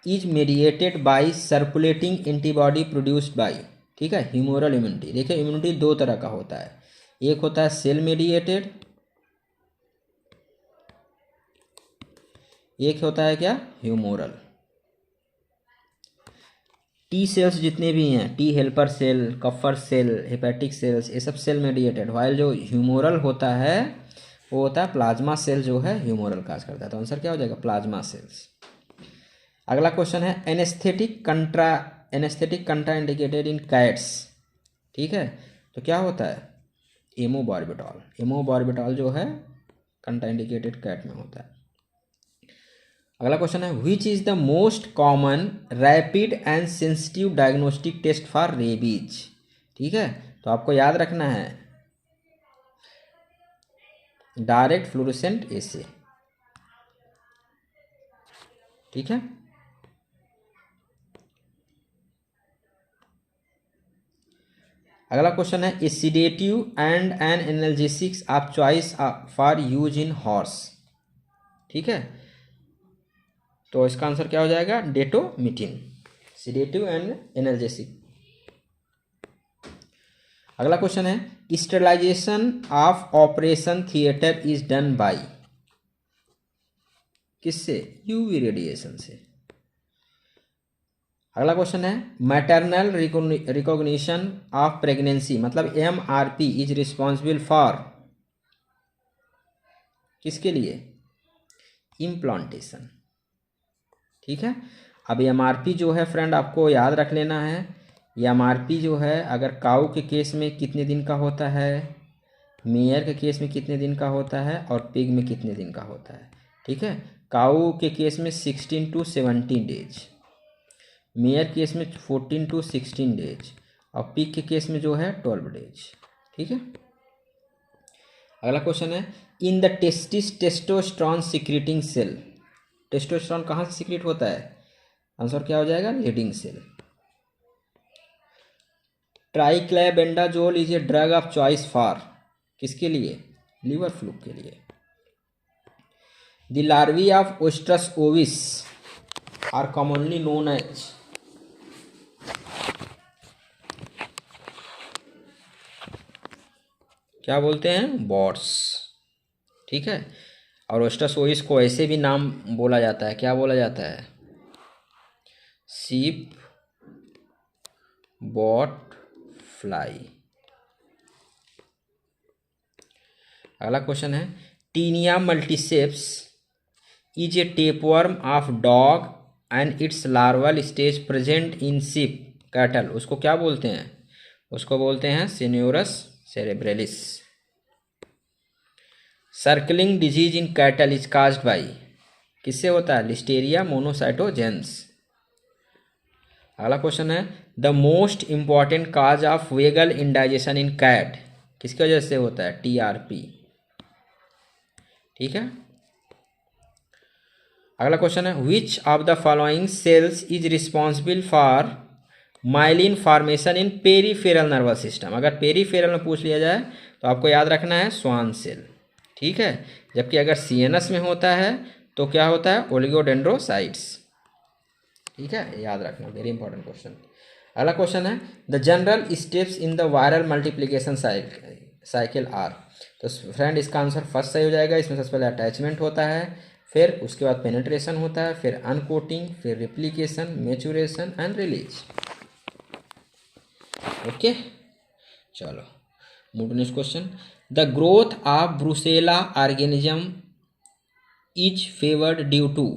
is mediated by circulating antibody produced by. ठीक है, ह्यूमोरल इम्यूनिटी, देखिए इम्यूनिटी दो तरह का होता है, एक होता है सेल मेडिएटेड एक होता है क्या, ह्यूमोरल। टी सेल्स जितने भी हैं, T helper cell, Kupffer cell, hepatic cells, ये सब सेल मेडिएटेड, वाइल जो ह्यूमोरल होता है वो होता है प्लाज्मा सेल, जो है ह्यूमोरल काज करता है। तो आंसर क्या हो जाएगा, प्लाज्मा सेल्स। अगला क्वेश्चन है एनेस्थेटिक कंट्रा इंडिकेटेड इन कैट्स, ठीक है। तो क्या होता है, एमोबार्बिटॉल। एमोबार्बिटॉल जो है कंट्रा इंडिकेटेड कैट में होता है। अगला क्वेश्चन है which is the most common rapid and sensitive diagnostic test for rabies, ठीक है। तो आपको याद रखना है डायरेक्ट फ्लोरोसेंट एसे, ठीक है। अगला क्वेश्चन है a sedative and an analgesics of choice for use in horse, ठीक है। तो इसका आंसर क्या हो जाएगा, डेटोमिटिन, सीडेटिव एंड एनाल्जेसिक। अगला क्वेश्चन है sterilisation of operation theatre is done by, किससे, यूवी रेडिएशन से। अगला क्वेश्चन है मैटरनल रिकॉग्निशन ऑफ प्रेगनेंसी, मतलब MRP इज रिस्पॉन्सिबल फॉर, किसके लिए, इम्प्लांटेशन, ठीक है। अब MRP जो है फ्रेंड आपको याद रख लेना है, MRP जो है अगर काऊ के केस में कितने दिन का होता है, मेयर के केस में कितने दिन का होता है, और पिग में कितने दिन का होता है, ठीक है। काऊ के केस में 16 to 17 डेज, मेयर केस में 14 to 16 डेज, और पिग के केस में जो है 12 डेज, ठीक है। अगला क्वेश्चन है in the testis testosterone secreting cell, testosterone कहाँ से सिक्रीट होता है, आंसर क्या हो जाएगा, Leydig cell. Triclabendazole is a drug of choice for, किसके लिए, लीवर फ्लूक के लिए। The larvae of Oestrus ovis are commonly known as, क्या बोलते हैं, बॉट्स, ठीक है। और ओस्ट्रस ओविस को ऐसे भी नाम बोला जाता है, क्या बोला जाता है, सीप बॉट फ्लाई। अगला क्वेश्चन है Taenia multiceps is a tapeworm of dog and its larval stage present in sheep cattle, उसको क्या बोलते हैं, उसको बोलते हैं Coenurus cerebralis. Circling disease in cattle is caused by, किससे होता है, लिस्टेरिया मोनोसाइटोजेंस। अगला क्वेश्चन है the most important cause of vagal indigestion in cat, किसकी वजह से होता है, TRP, ठीक है। अगला क्वेश्चन है which of the following sales is responsible for myelin formation in peripheral nervous system. अगर पेरीफेरल में पूछ लिया जाए तो आपको याद रखना है स्वान सेल, ठीक है। जबकि अगर CNS में होता है तो क्या होता है, ओलिगोडेंड्रोसाइट्स, ठीक है, याद रखना, वेरी इंपॉर्टेंट क्वेश्चन। अगला क्वेश्चन है the general steps in the viral multiplication cycle are. तो फ्रेंड इसका आंसर फर्स्ट सही हो जाएगा। इसमें सबसे पहले अटैचमेंट होता है, फिर उसके बाद पेनिट्रेशन होता है, फिर अनकोटिंग, फिर replication, maturation and release. Okay, चलो move to next question. The growth of Brucella organism is favoured due to,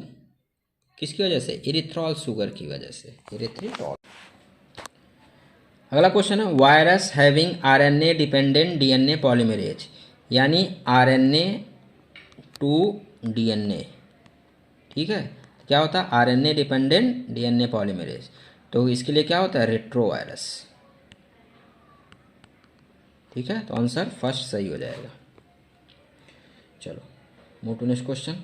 किसकी वजह से, इरिथ्रॉल शुगर की वजह से, इरिथ्रिटॉल। अगला क्वेश्चन है virus having RNA dependent DNA polymerase, यानी RNA टू DNA, ठीक है। क्या होता है, RNA डिपेंडेंट DNA पॉलीमरेज। तो इसके लिए क्या होता है, रेट्रोवायरस, ठीक है। तो आंसर फर्स्ट सही हो जाएगा। चलो move to next question.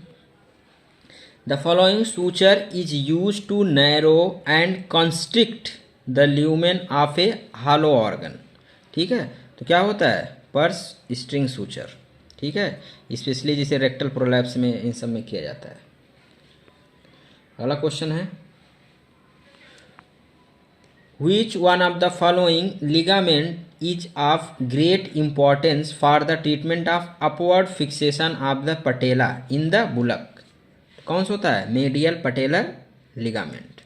The following suture is use to narrow and constrict the lumen of a hollow organ, ठीक है। तो क्या होता है, पर्स स्ट्रिंग सूचर, ठीक है। स्पेशली जिसे रेक्टल प्रोलैप्स में इन सब में किया जाता है। अगला क्वेश्चन है which one of the following ligament is of great importance for the treatment of upward fixation of the patella in the bullock. कौन सा होता है? Medial patellar ligament.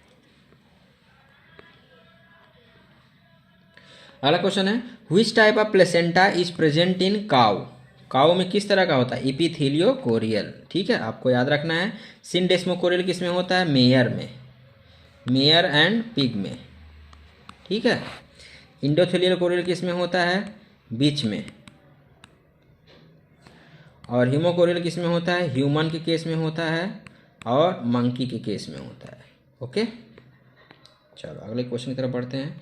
अगला क्वेश्चन है which type of placenta is present in cow. Cow में किस तरह का होता है? इपिथेलियो कोरियल। ठीक है, आपको याद रखना है। सिंडेस्मोकोरियल किस में होता है? मेयर में, मेयर एंड पिग में। ठीक है, इंडोथेलियल कोरियल किस में होता है? बीच में। और हीमोकोरियल किस में होता है? ह्यूमन के केस में होता है और मंकी के केस में होता है। ओके, चलो अगले क्वेश्चन की तरफ बढ़ते हैं।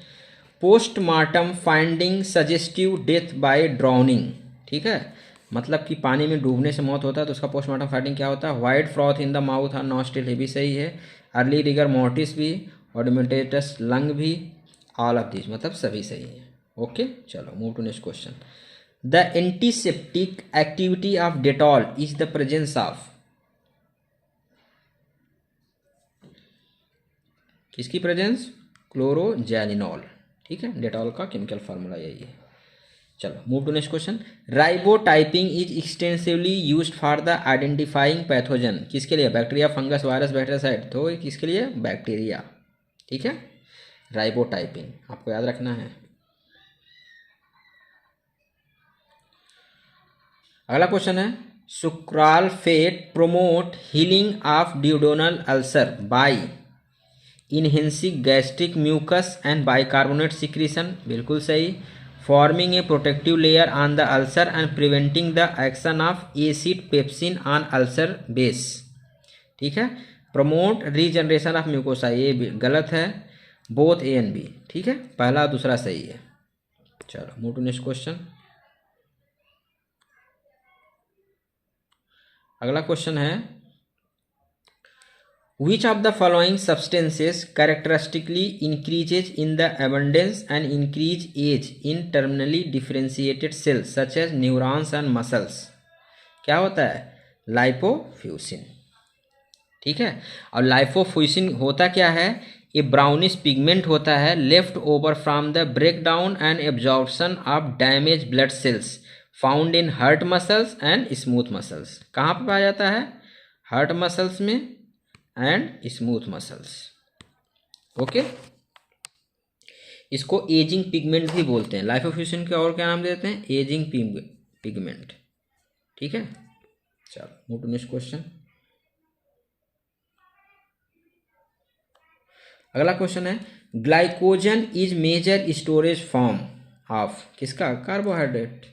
Postmortem finding suggestive death by drowning. ठीक है, मतलब कि पानी में डूबने से मौत होता है तो उसका पोस्टमार्टम फाइंडिंग क्या होता है? White froth in the mouth और नॉस्ट्रिल, ये भी सही है। अर्ली रिगर मोर्टिस भी, ऑडोमेटेटस लंग भी, ऑल ऑफ दिस, मतलब सभी सही है। ओके, चलो move to next question. The antiseptic activity of Dettol is the presence of, किसकी प्रेजेंस? क्लोरोजेनिनॉल। ठीक है, डेटॉल का केमिकल फार्मूला यही है। चलो move to next question. Ribotyping is extensively used for the identifying pathogen, किसके लिए? बैक्टीरिया, फंगस, वायरस, बैक्टीरियासाइड, तो किसके लिए? बैक्टीरिया। ठीक है, राइबोटाइपिंग आपको याद रखना है। अगला क्वेश्चन है sucralfate promote healing of duodenal ulcer by enhancing gastric mucus and bicarbonate secretion, बिल्कुल सही। Forming a protective layer on the ulcer and preventing the action of acid pepsin on ulcer base. ठीक है, promote regeneration of mucosa, ये भी गलत है। Both A and B. ठीक है, पहला और दूसरा सही है। चलो मूव टू नेक्स्ट क्वेश्चन। अगला क्वेश्चन है Which of the following substances characteristically increases in the abundance and increase age in terminally differentiated cells such as neurons and muscles? क्या होता है? लाइपोफ्यूसिन। ठीक है, और लाइपोफ्यूसिन होता क्या है? ये ब्राउनिश पिगमेंट होता है left over from the breakdown and absorption of damage blood cells found in heart muscles and smooth muscles. कहाँ पर पाया जाता है? हार्ट मसल्स में एंड स्मूथ मसल्स। ओके, इसको एजिंग पिगमेंट भी बोलते हैं। लाइपोफ्यूसिन के और क्या नाम देते हैं? Ageing pigment. ठीक है, चलो मूव टू नेक्स्ट क्वेश्चन। अगला क्वेश्चन है glycogen is major storage form of, किसका? Carbohydrate.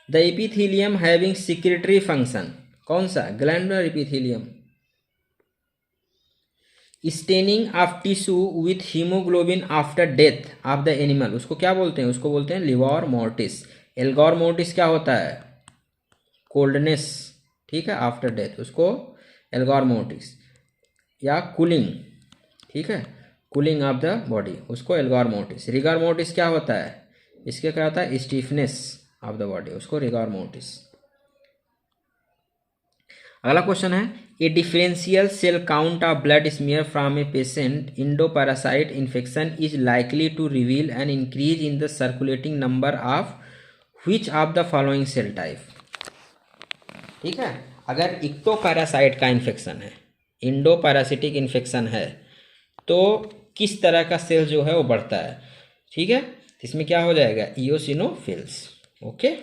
The epithelium having secretory function, कौन सा? Glandular epithelium. Staining of tissue with haemoglobin after death of the animal, उसको क्या बोलते हैं? उसको बोलते हैं लिवर मोर्टिस। एल्गोर मोर्टिस क्या होता है? कोल्डनेस। ठीक है, आफ्टर डेथ, उसको एल्गोर मोर्टिस। या कूलिंग, ठीक है, कूलिंग ऑफ द बॉडी, उसको एल्गोर मोर्टिस। रिगर मोर्टिस क्या होता है? इसके क्या होता है? स्टीफनेस ऑफ द बॉडी, उसको रिगर मोर्टिस। अगला क्वेश्चन है a differential cell count of blood smear from a patient endoparasite infection is likely to reveal an increase in the circulating number of which of the following cell type. ठीक है, अगर इक्टोपैरासाइट का infection है, इंडोपैरासिटिक infection है, तो किस तरह का सेल जो है वो बढ़ता है? ठीक है, इसमें क्या हो जाएगा? इयोसिनोफिल्स। ओके,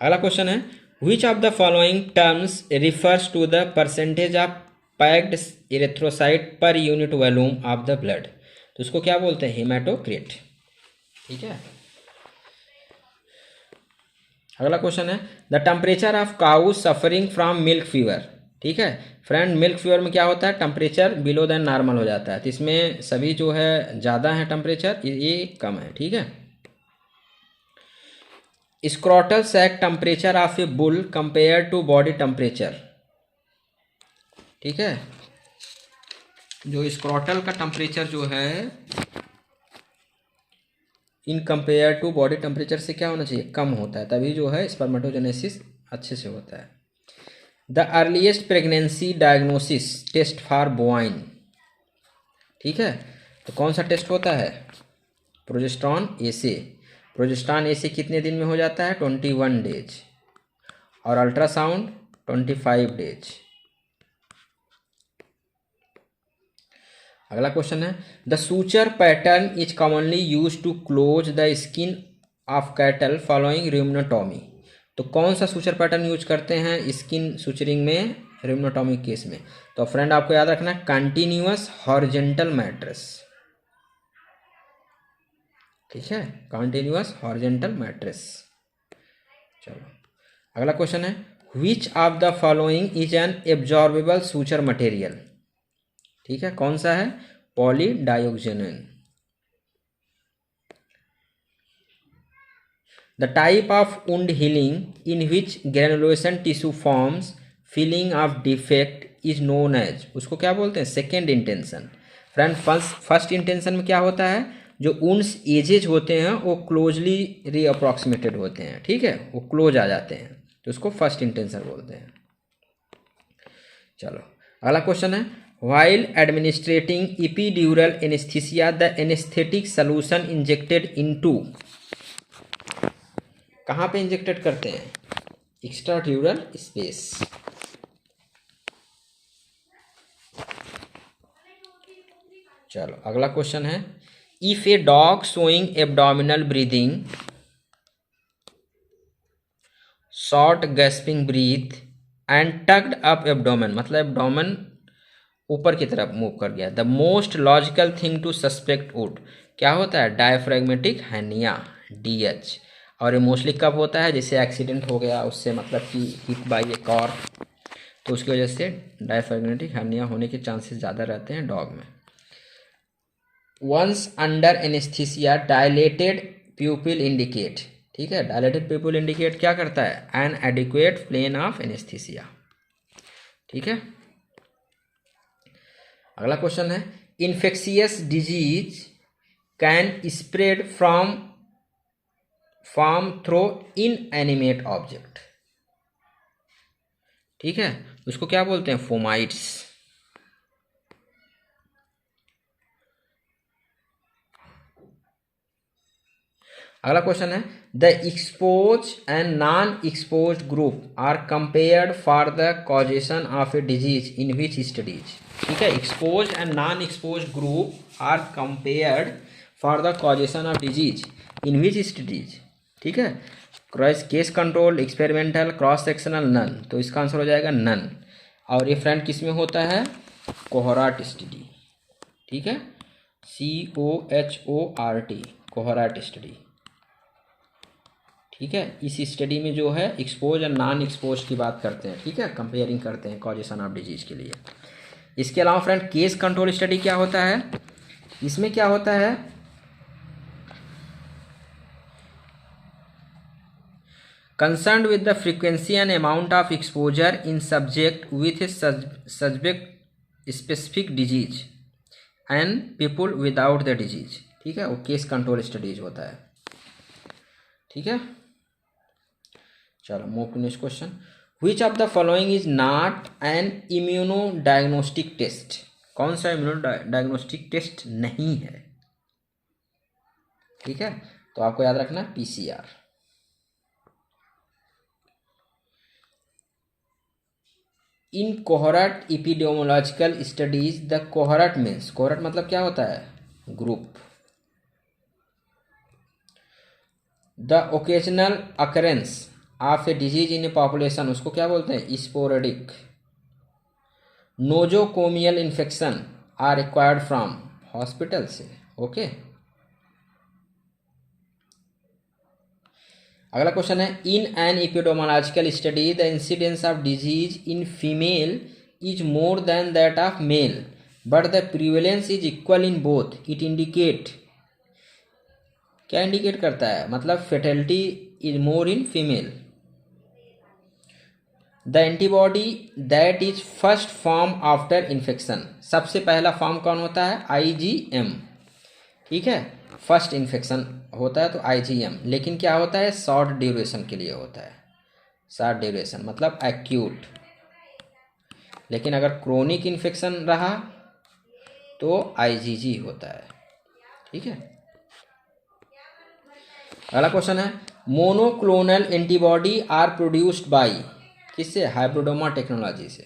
अगला क्वेश्चन है which of the following terms refers to the percentage of packed erythrocyte per unit volume of the blood, तो उसको क्या बोलते हैं? हेमाटोक्रिट। ठीक है, अगला क्वेश्चन है the temperature of cow suffering from milk fever. ठीक है फ्रेंड, मिल्क फीवर में क्या होता है? टेम्परेचर बिलो देन नॉर्मल हो जाता है, तो इसमें सभी जो है ज़्यादा है टेम्परेचर, ये कम है। ठीक है, scrotal sac temperature of a bull compare to body temperature. ठीक है, जो स्क्रोटल का टेम्परेचर जो है in compare to body temperature से क्या होना चाहिए? कम होता है, तभी जो है स्पर्मेटोजेनेसिस अच्छे से होता है। The earliest pregnancy diagnosis test for bovine. ठीक है, तो कौन सा टेस्ट होता है? प्रोजेस्टेरॉन एसे। प्रोजेस्टेरॉन एसे कितने दिन में हो जाता है? 21 डेज। और अल्ट्रासाउंड 25 डेज। अगला क्वेश्चन है the suture pattern is commonly use to close the skin of cattle following rumenotomy. तो कौन सा सूचर पैटर्न यूज करते हैं स्किन सूचरिंग में रिम्नोटॉमी केस में? तो फ्रेंड आपको याद रखना है कंटिन्यूअस हॉरिजॉन्टल मैट्रेस। ठीक है, कंटिन्यूअस हॉरिजॉन्टल मैट्रेस। चलो अगला क्वेश्चन है which of the following is an absorbable suture material. ठीक है, कौन सा है? Polydioxanone. The type of wound healing in which granulation tissue forms filling of defect is known as, उसको क्या बोलते हैं? Second intention. Friend first intention में क्या होता है? जो वुंड्स एजेज होते हैं वो क्लोजली रीअप्रॉक्सीमेटेड होते हैं। ठीक है, वो क्लोज आ जाते हैं तो उसको फर्स्ट इंटेंशन बोलते हैं। चलो अगला क्वेश्चन है while administrating epidural anesthesia the anesthetic solution injected into, कहाँ पे इंजेक्टेड करते हैं? Extradural space. चलो अगला क्वेश्चन है if a dog showing abdominal breathing, short gasping breath and tugged up abdomen, मतलब एब्डोमेन ऊपर की तरफ मूव कर गया, the most logical thing to suspect would क्या होता है? Diaphragmatic hernia DH। और ये मोस्टली कब होता है? जैसे एक्सीडेंट हो गया उससे, मतलब कि हिट बाई ए कार, तो उसकी वजह से डायफ्रैग्मेटिक hernia होने के चांसेस ज़्यादा रहते हैं डॉग में। Once under anaesthesia dilated pupil indicate. ठीक है, डायलेटेड प्यूपिल इंडिकेट क्या करता है? An adequate plane of anaesthesia. ठीक है, अगला क्वेश्चन है infectious disease can spread from through inanimate object. ठीक है, उसको क्या बोलते हैं? फोमाइट्स। अगला क्वेश्चन है the expose and non expose group are compared for the causation of a disease in which studies. ठीक है, expose and non expose group are compared for the causation of disease in which studies. ठीक है, case control, experimental, cross sectional, none. तो इसका answer हो जाएगा none. और ये फ्रेंड किस में होता है? कोहराट स्टडी। ठीक है, COHORT, कोहराट स्टडी। ठीक है, इस स्टडी में जो है एक्सपोज और नॉन एक्सपोज की बात करते हैं। ठीक है, कंपेयरिंग करते हैं कॉजेशन ऑफ डिजीज के लिए। इसके अलावा फ्रेंड केस कंट्रोल स्टडी क्या होता है? इसमें क्या होता है? Concern with the frequency and amount of exposure in subject with a subject specific disease and people without the disease. ठीक है, वो केस कंट्रोल स्टडीज होता है। ठीक है, चलो move to next question which of the following is not an immuno diagnostic test. कौन सा इम्यूनो डायग्नोस्टिक टेस्ट नहीं है? ठीक है, तो आपको याद रखना PCR। In cohort epidemiological studies the cohort means, cohort मतलब क्या होता है? Group. The occasional occurrence of a disease in a population, उसको क्या बोलते हैं? Sporadic. Nosocomial infection are acquired from, hospital से। ओके, अगला क्वेश्चन है in an epidemiological study the incidence of disease in female is more than that of male but the prevalence is equal in both. It indicate, क्या indicate करता है? मतलब fatality is more in female. The antibody that is first form after infection, सबसे पहला form कौन होता है? IgM। ठीक है, फर्स्ट इन्फेक्शन होता है तो IgM, लेकिन क्या होता है? शॉर्ट ड्यूरेशन के लिए होता है। शॉर्ट ड्यूरेशन मतलब एक्यूट। लेकिन अगर क्रोनिक इन्फेक्शन रहा तो IgG होता है। ठीक है, अगला क्वेश्चन है monoclonal antibody are produced by, किससे? हाइब्रिडोमा टेक्नोलॉजी से।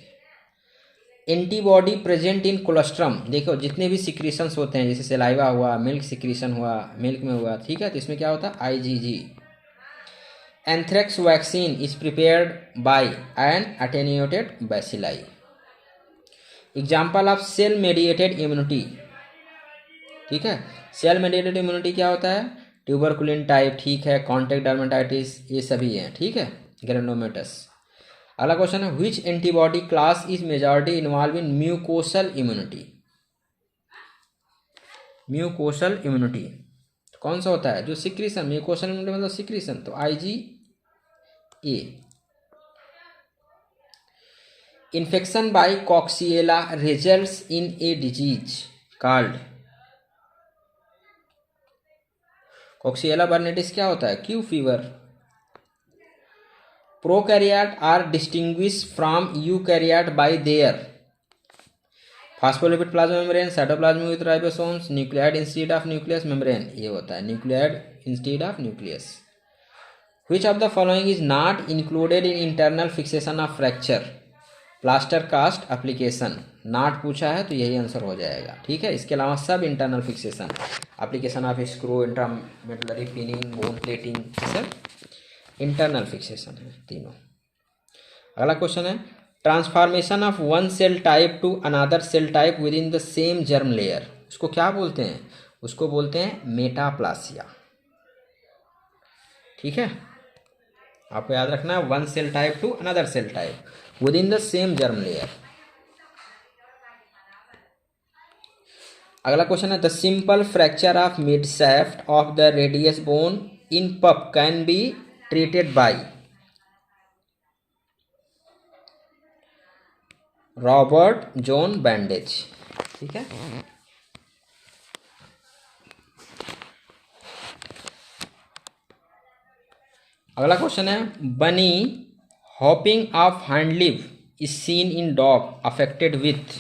एंटीबॉडी प्रेजेंट इन कोलेस्ट्रम, देखो जितने भी सिक्रीशंस होते हैं, जैसे सेलाइवा हुआ, मिल्क सिक्रीशन हुआ, मिल्क में हुआ, ठीक है, तो इसमें क्या होता है? IgG। Anthrax vaccine is prepared by an attenuated bacilli. Example of cell mediated immunity, ठीक है, सेल मेडिएटेड इम्यूनिटी क्या होता है? ट्यूबरकुलिन टाइप, ठीक है, कॉन्टैक्ट डर्मेटाइटिस, ये सभी हैं, ठीक है, ग्रेनुलोमेटस। अगला क्वेश्चन है which antibody class is majority involve in mucosal immunity. Mucosal immunity कौन सा होता है? जो सिक्रीशन, म्यूकोसल इम्यूनिटी मतलब सिक्रीशन, तो IgA। Infection by Coxiella results in a disease called, Coxiella burnetii क्या होता है? Q fever. Prokaryote are distinguish from eukaryote by their phospholipid plasma membrane, cytoplasm with ribosomes, nucleoid instead of nucleus membrane, ये होता है nucleoid instead of nucleus. Which of the following is not included in internal fixation of fracture plaster cast application. Not पूछा है तो यही answer हो जाएगा, ठीक है। इसके अलावा सब internal fixation, application of screw, intramedullary pinning, bone plating, सब इंटरनल फिक्सेशन है तीनों। अगला क्वेश्चन है transformation of one cell type to another cell type within the same germ layer, उसको क्या बोलते हैं? उसको बोलते हैं मेटाप्लासिया, ठीक है, आपको याद रखना है, one cell type to another cell type within the same germ layer. अगला क्वेश्चन है the simple fracture of mid shaft of the radius bone in pup can be treated by Robert John bandage, ठीक है। अगला question है bunny hopping of hind लिव is seen in dog affected with,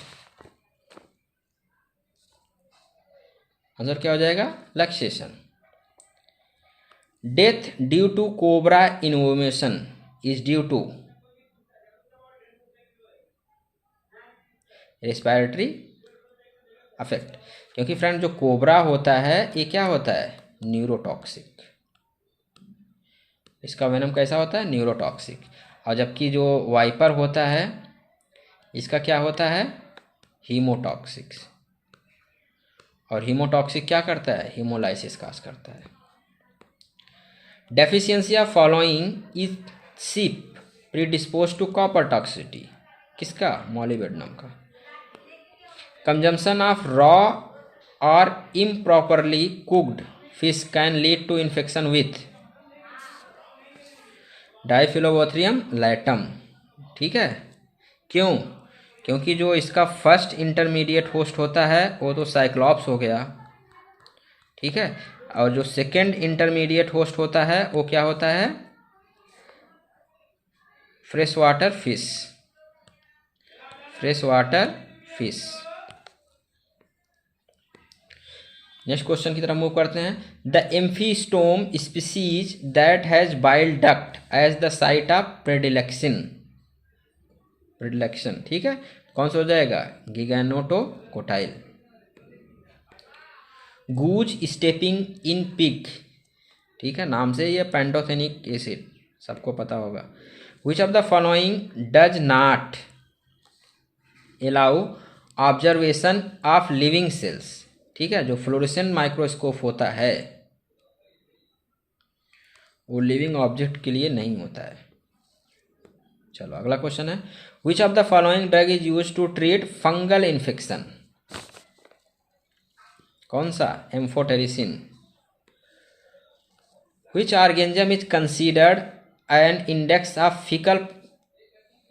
answer क्या हो जाएगा? Luxation. Death due to cobra envenomation is due to respiratory affect, क्योंकि friend जो कोबरा होता है ये क्या होता है? न्यूरोटॉक्सिक। इसका वेनम कैसा होता है? न्यूरोटॉक्सिक। और जबकि जो वाइपर होता है इसका क्या होता है? हीमोटॉक्सिक। और हीमोटॉक्सिक क्या करता है? हीमोलाइसिस काज करता है। Deficiency of following is sheep predispose to copper toxicity, किसका? मॉलिबेडनम का। कंजम्पशन ऑफ रॉ और improperly cooked fish can lead to infection with Diphyllobothrium latum, ठीक है। क्यों? क्योंकि जो इसका फर्स्ट इंटरमीडिएट होस्ट होता है वो तो साइक्लॉप्स हो गया, ठीक है, और जो सेकेंड इंटरमीडिएट होस्ट होता है वो क्या होता है? Fresh water fish, fresh water fish. Next question की तरफ मूव करते हैं। The amphistome species that has bile duct as the site of predilection, predilection, ठीक है, कौन सा हो जाएगा? गिगैनोटोकोटाइल। गूज स्टेपिंग इन पिग, ठीक है, नाम से ये पेंटोथेनिक एसिड सबको पता होगा। विच of the following does not allow observation of living cells, ठीक है, जो फ्लोरेसेंट माइक्रोस्कोप होता है वो लिविंग ऑब्जेक्ट के लिए नहीं होता है। चलो अगला क्वेश्चन है which of the following drug is use to treat fungal infection, कौन सा? Amphotericin. Which organism is considered an index of faecal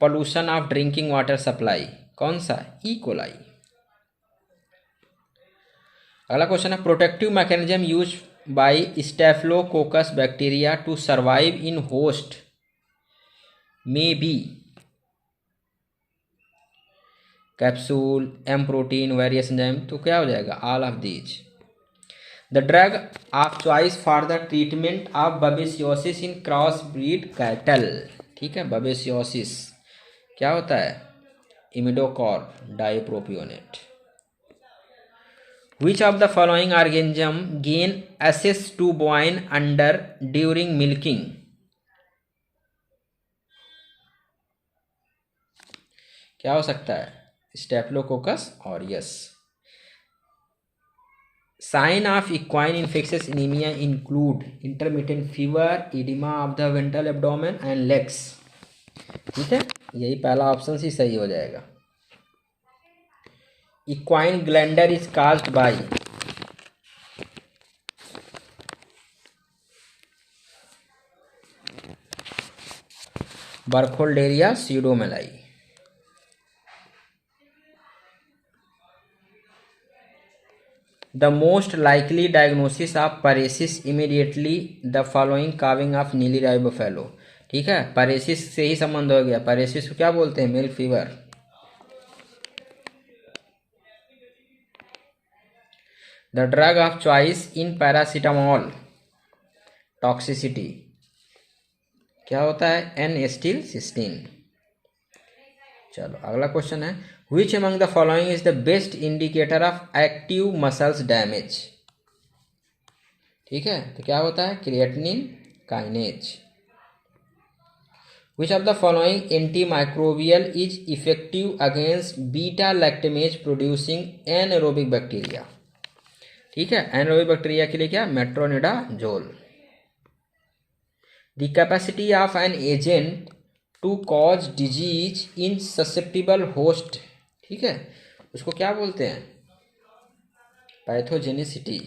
pollution of drinking water supply, कौन सा? E coli. अगला क्वेश्चन है protective mechanism use by staphylococcus bacteria to survive in host may be capsule, M protein, various enzyme, तो क्या हो जाएगा? All of these. The drug of choice for the treatment of बबेसियोसिस in cross breed cattle, ठीक है, बबेसियोसिस क्या होता है, इमिडोकॉर्प डाइप्रोपियोनेट। Which of the following organism gain access to bovine under during milking? क्या हो सकता है, staphylococcus aureus. Sign of equine infectious anaemia include intermittent fever, oedema of the ventral abdomen and legs. ठीक है, यही पहला ऑप्शन ही सही हो जाएगा। Equine glander is caused by, Burkholderia pseudomallei. The most likely diagnosis of paresis immediately the following carving of नीली buffalo। ठीक है, paresis से ही संबंध हो गया। paresis को क्या बोलते हैं, milk fever. The drug of choice in paracetamol toxicity क्या होता है, N-acetylcysteine। चलो अगला क्वेश्चन है, which among the following is the best indicator of active muscles damage। ठीक है, तो क्या होता है, creatinine kinase. which of the following antimicrobial is effective against beta lactamase producing anaerobic bacteria। ठीक है, एनारोबिक बैक्टीरिया के लिए क्या, metronidazole. the capacity of an agent to cause disease in susceptible host। ठीक है, उसको क्या बोलते हैं, pathogenicity.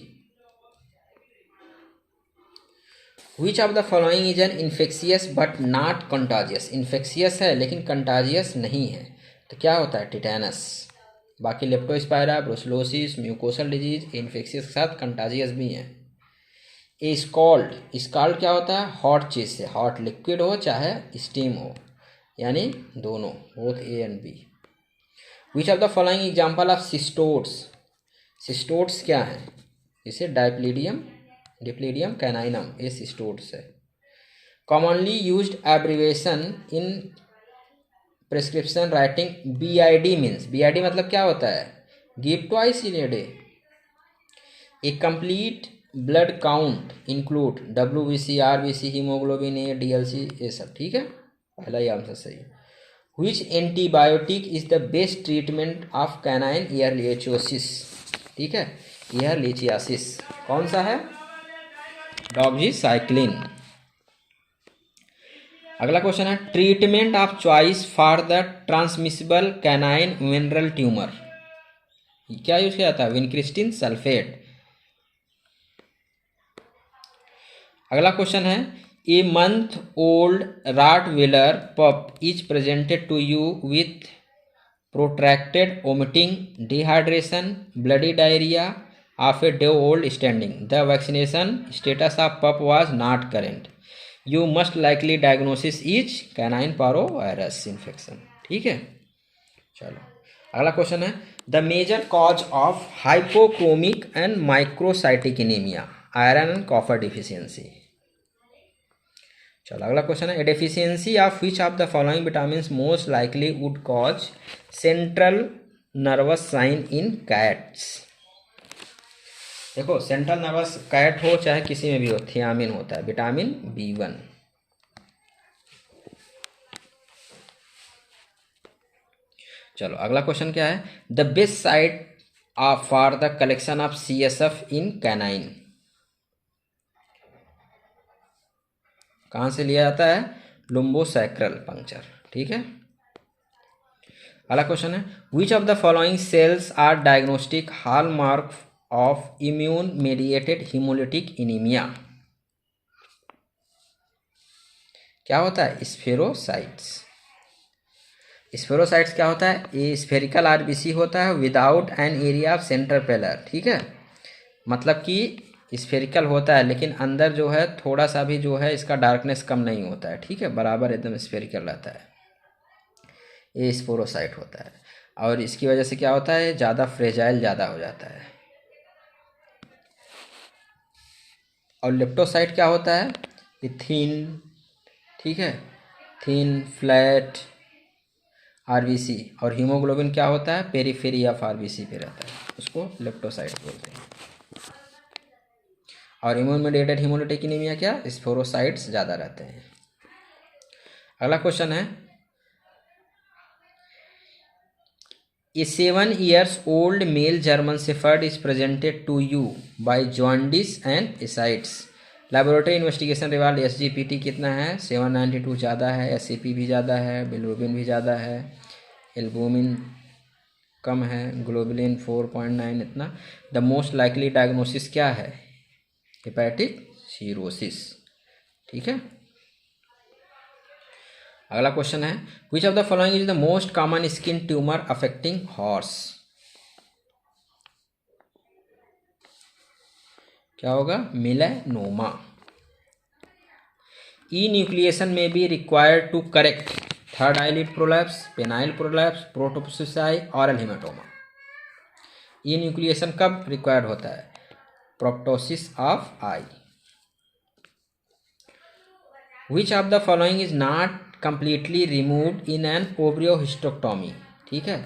which of the following is an infectious but not contagious। Infectious है लेकिन कंटाजियस नहीं है, तो क्या होता है, टिटेनस। बाकी लेप्टोस्पायरा, ब्रुसलोसिस, म्यूकोसल डिजीज इन्फेक्शियस के साथ कंटाजियस भी हैं। ए स्कॉल्ड क्या होता है, हॉट चीज़ से, हॉट लिक्विड हो चाहे स्टीम हो, यानी दोनों, both A and B. Which of the following example of cestodes क्या है, इसे डिप्लीडियम कैनाइनम, ये सिस्टोट्स है। Commonly used abbreviation in prescription writing, BID means, BID मतलब क्या होता है, give twice in a day. A complete blood count include WBC, RBC, haemoglobin ए, DLC, ये सब। ठीक है, पहला ही आंसर सही है। Which antibiotic is the best treatment of canine ehrlichiosis. ठीक है, ईयर लिचियासिस कौन सा है, डॉक्सीसाइक्लिन। अगला क्वेश्चन है, treatment of choice for the transmissible canine venereal tumour, क्या यूज किया जाता है, विनक्रिस्टिन सल्फेट। अगला क्वेश्चन है, a month old Rottweiler pup is presented to you with protracted vomiting, dehydration, bloody diarrhoea of a day old standing. The vaccination status of pup was not current. You must likely diagnosis is canine parvovirus infection. ठीक है, चलो अगला question है, the major cause of hypochromic and microcytic anaemia, iron and copper deficiency. चलो अगला question है, a deficiency of which of the following vitamin most likely would cause central nervous sign in cats. देखो, central nervous cat हो चाहे किसी में भी हो, थियामिन होता है, विटामिन B1। चलो अगला क्वेश्चन क्या है, the best site for the collection of CSF in canine, कहाँ से लिया जाता है, लुम्बोसैक्रल पंक्चर। ठीक है, अगला क्वेश्चन है, which of the following cells are diagnostic hallmark of immune mediated haemolytic anaemia. क्या होता है, स्फेरोसाइट्स। स्फेरोसाइट्स क्या होता है, ये स्फेरिकल RBC होता है without an area of centre pallor. ठीक है, मतलब कि स्फेरिकल होता है लेकिन अंदर जो है थोड़ा सा भी जो है इसका डार्कनेस कम नहीं होता है। ठीक है, बराबर एकदम स्फेरिकल रहता है, ये स्पोरोसाइट होता है। और इसकी वजह से क्या होता है, ज़्यादा फ्रेजाइल ज़्यादा हो जाता है। और लेप्टोसाइट क्या होता है, ये थीन। ठीक है, थिन फ्लैट आरबीसी, और हीमोग्लोबिन क्या होता है, पेरीफेरी ऑफ आरबीसी पे रहता है, उसको लेप्टोसाइट बोलते हैं। और इम्यून मीडिएटेड हीमोलिटिक एनीमिया क्या, स्पोरोसाइट्स ज़्यादा रहते हैं। अगला क्वेश्चन है, A 7 years old male German Shepherd is presented to you by jaundice and ascites. Laboratory investigation रिवाल्ड SGPT कितना है, 792 ज़्यादा है, SCP भी ज़्यादा है, बिलिरुबिन भी ज़्यादा है, एल्बुमिन कम है, ग्लोबुलिन 4.9 इतना। द मोस्ट लाइकली डायग्नोसिस क्या है, हेपेटिक सीरोसिस। ठीक है। अगला क्वेश्चन है, which of the following is the most common skin tumour affecting horse. क्या होगा, melanoma. Enucleation may be required to correct third eyelid prolapse, penile prolapse, proptosis, aural haematoma. Enucleation कब required होता है, proptosis of eye. Which of the following is not completely removed in an ovariohysterectomy. ठीक है,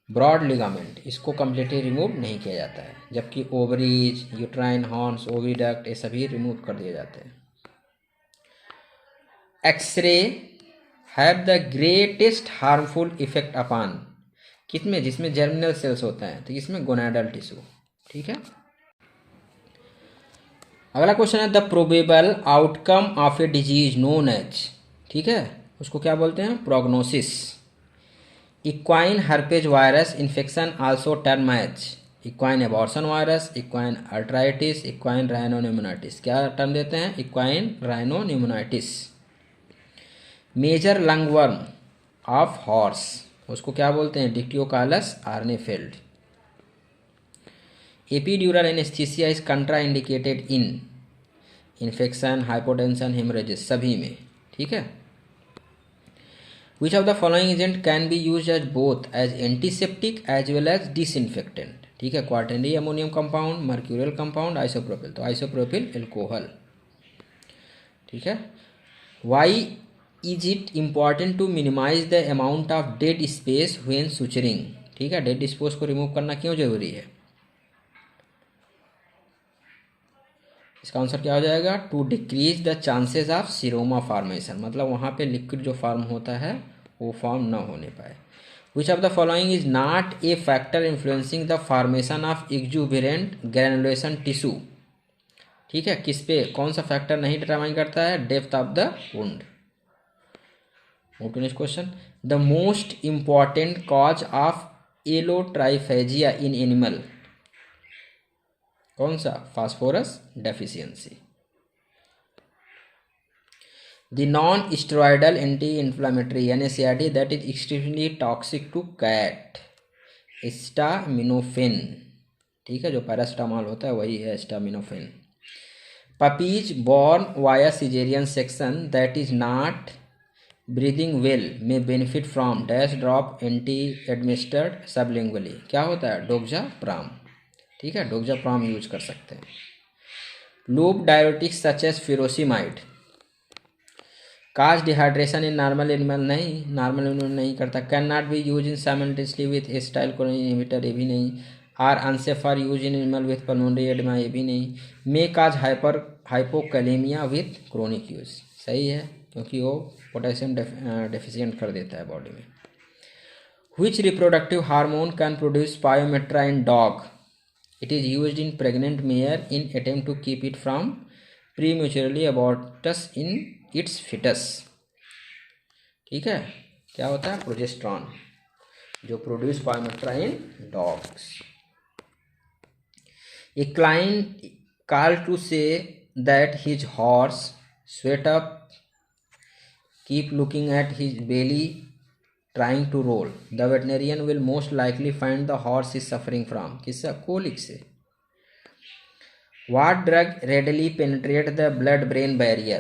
broad ligament, इसको completely remove नहीं किया जाता है, जबकि ओवरीज, यूट्राइन हॉर्न्स, ओविडक्ट, ये सभी रिमूव कर दिए जाते हैं। X ray have the greatest harmful effect upon, किसमें, जिसमें जर्मिनल सेल्स होते हैं, तो इसमें गोनाडल टिश्यू। ठीक है। अगला क्वेश्चन है, the probable outcome of a disease known as, ठीक है, उसको क्या बोलते हैं, prognosis. Equine herpes virus infection also term as equine abortion virus, equine arthritis, equine rhinopneumonitis. क्या टर्म देते हैं, equine rhinopneumonitis. Major lungworm of horse, उसको क्या बोलते हैं, Dictyocaulus arnfieldi. Epidural anaesthesia is contraindicated in infection, hypotension, haemorrhages, सभी में। ठीक है। Which of the following agent can be use as both as antiseptic as well as disinfectant. ठीक है, quaternary ammonium compound, mercurial compound, isopropyl, तो isopropyl alcohol. ठीक है। Why is it important to minimise the amount of dead space when suturing. ठीक है, dead space को remove करना क्यों जरूरी है, इसका आंसर क्या हो जाएगा, to decrease the chances of seroma formation, मतलब वहाँ पे लिक्विड जो फॉर्म होता है वो फॉर्म न होने पाए। Which of the following is not a factor influencing the formation of exuberant granulation tissue. ठीक है, किस पे, कौन सा फैक्टर नहीं डिटरमाइन करता है, depth of the wound. Next question, the most important cause of allotriophagia in animal, कौन सा, phosphorus deficiency. The non steroidal anti inflammatory NSAID that is extremely toxic to cat, acetaminophen. ठीक है, जो paracetamol होता है वही है acetaminophen. Puppies born via caesarean section that is not breathing well may benefit from dash drop anti administered sublingually. क्या होता है, डोक्साप्राम। ठीक है, डोक्साप्राम यूज कर सकते हैं। Loop diuretics such as furosemide cause dehydration in normal animal, नहीं, नॉर्मल एनिमल नहीं करता। Can not be use in simultaneously with acetyl choline inhibitor, ये भी नहीं। Are unsafe for use in animal with pulmonary oedema, ये भी नहीं। May cause hypokalaemia with chronic use, सही है, क्योंकि वो पोटेशियम डेफिशिएंट कर देता है बॉडी में। Which reproductive hormone can produce pyometra in dog, it is used in pregnant mare in attempt to keep it from prematurely abortus in its fetus। ठीक है, क्या होता है, प्रोजेस्ट्रॉन, जो produce pyometra in dogs. A client called to say that his horse sweat up, keep looking at his belly, trying to roll. The veterinarian will most likely find the horse is suffering from, किससे, colic से। What drug readily penetrate the blood brain barrier,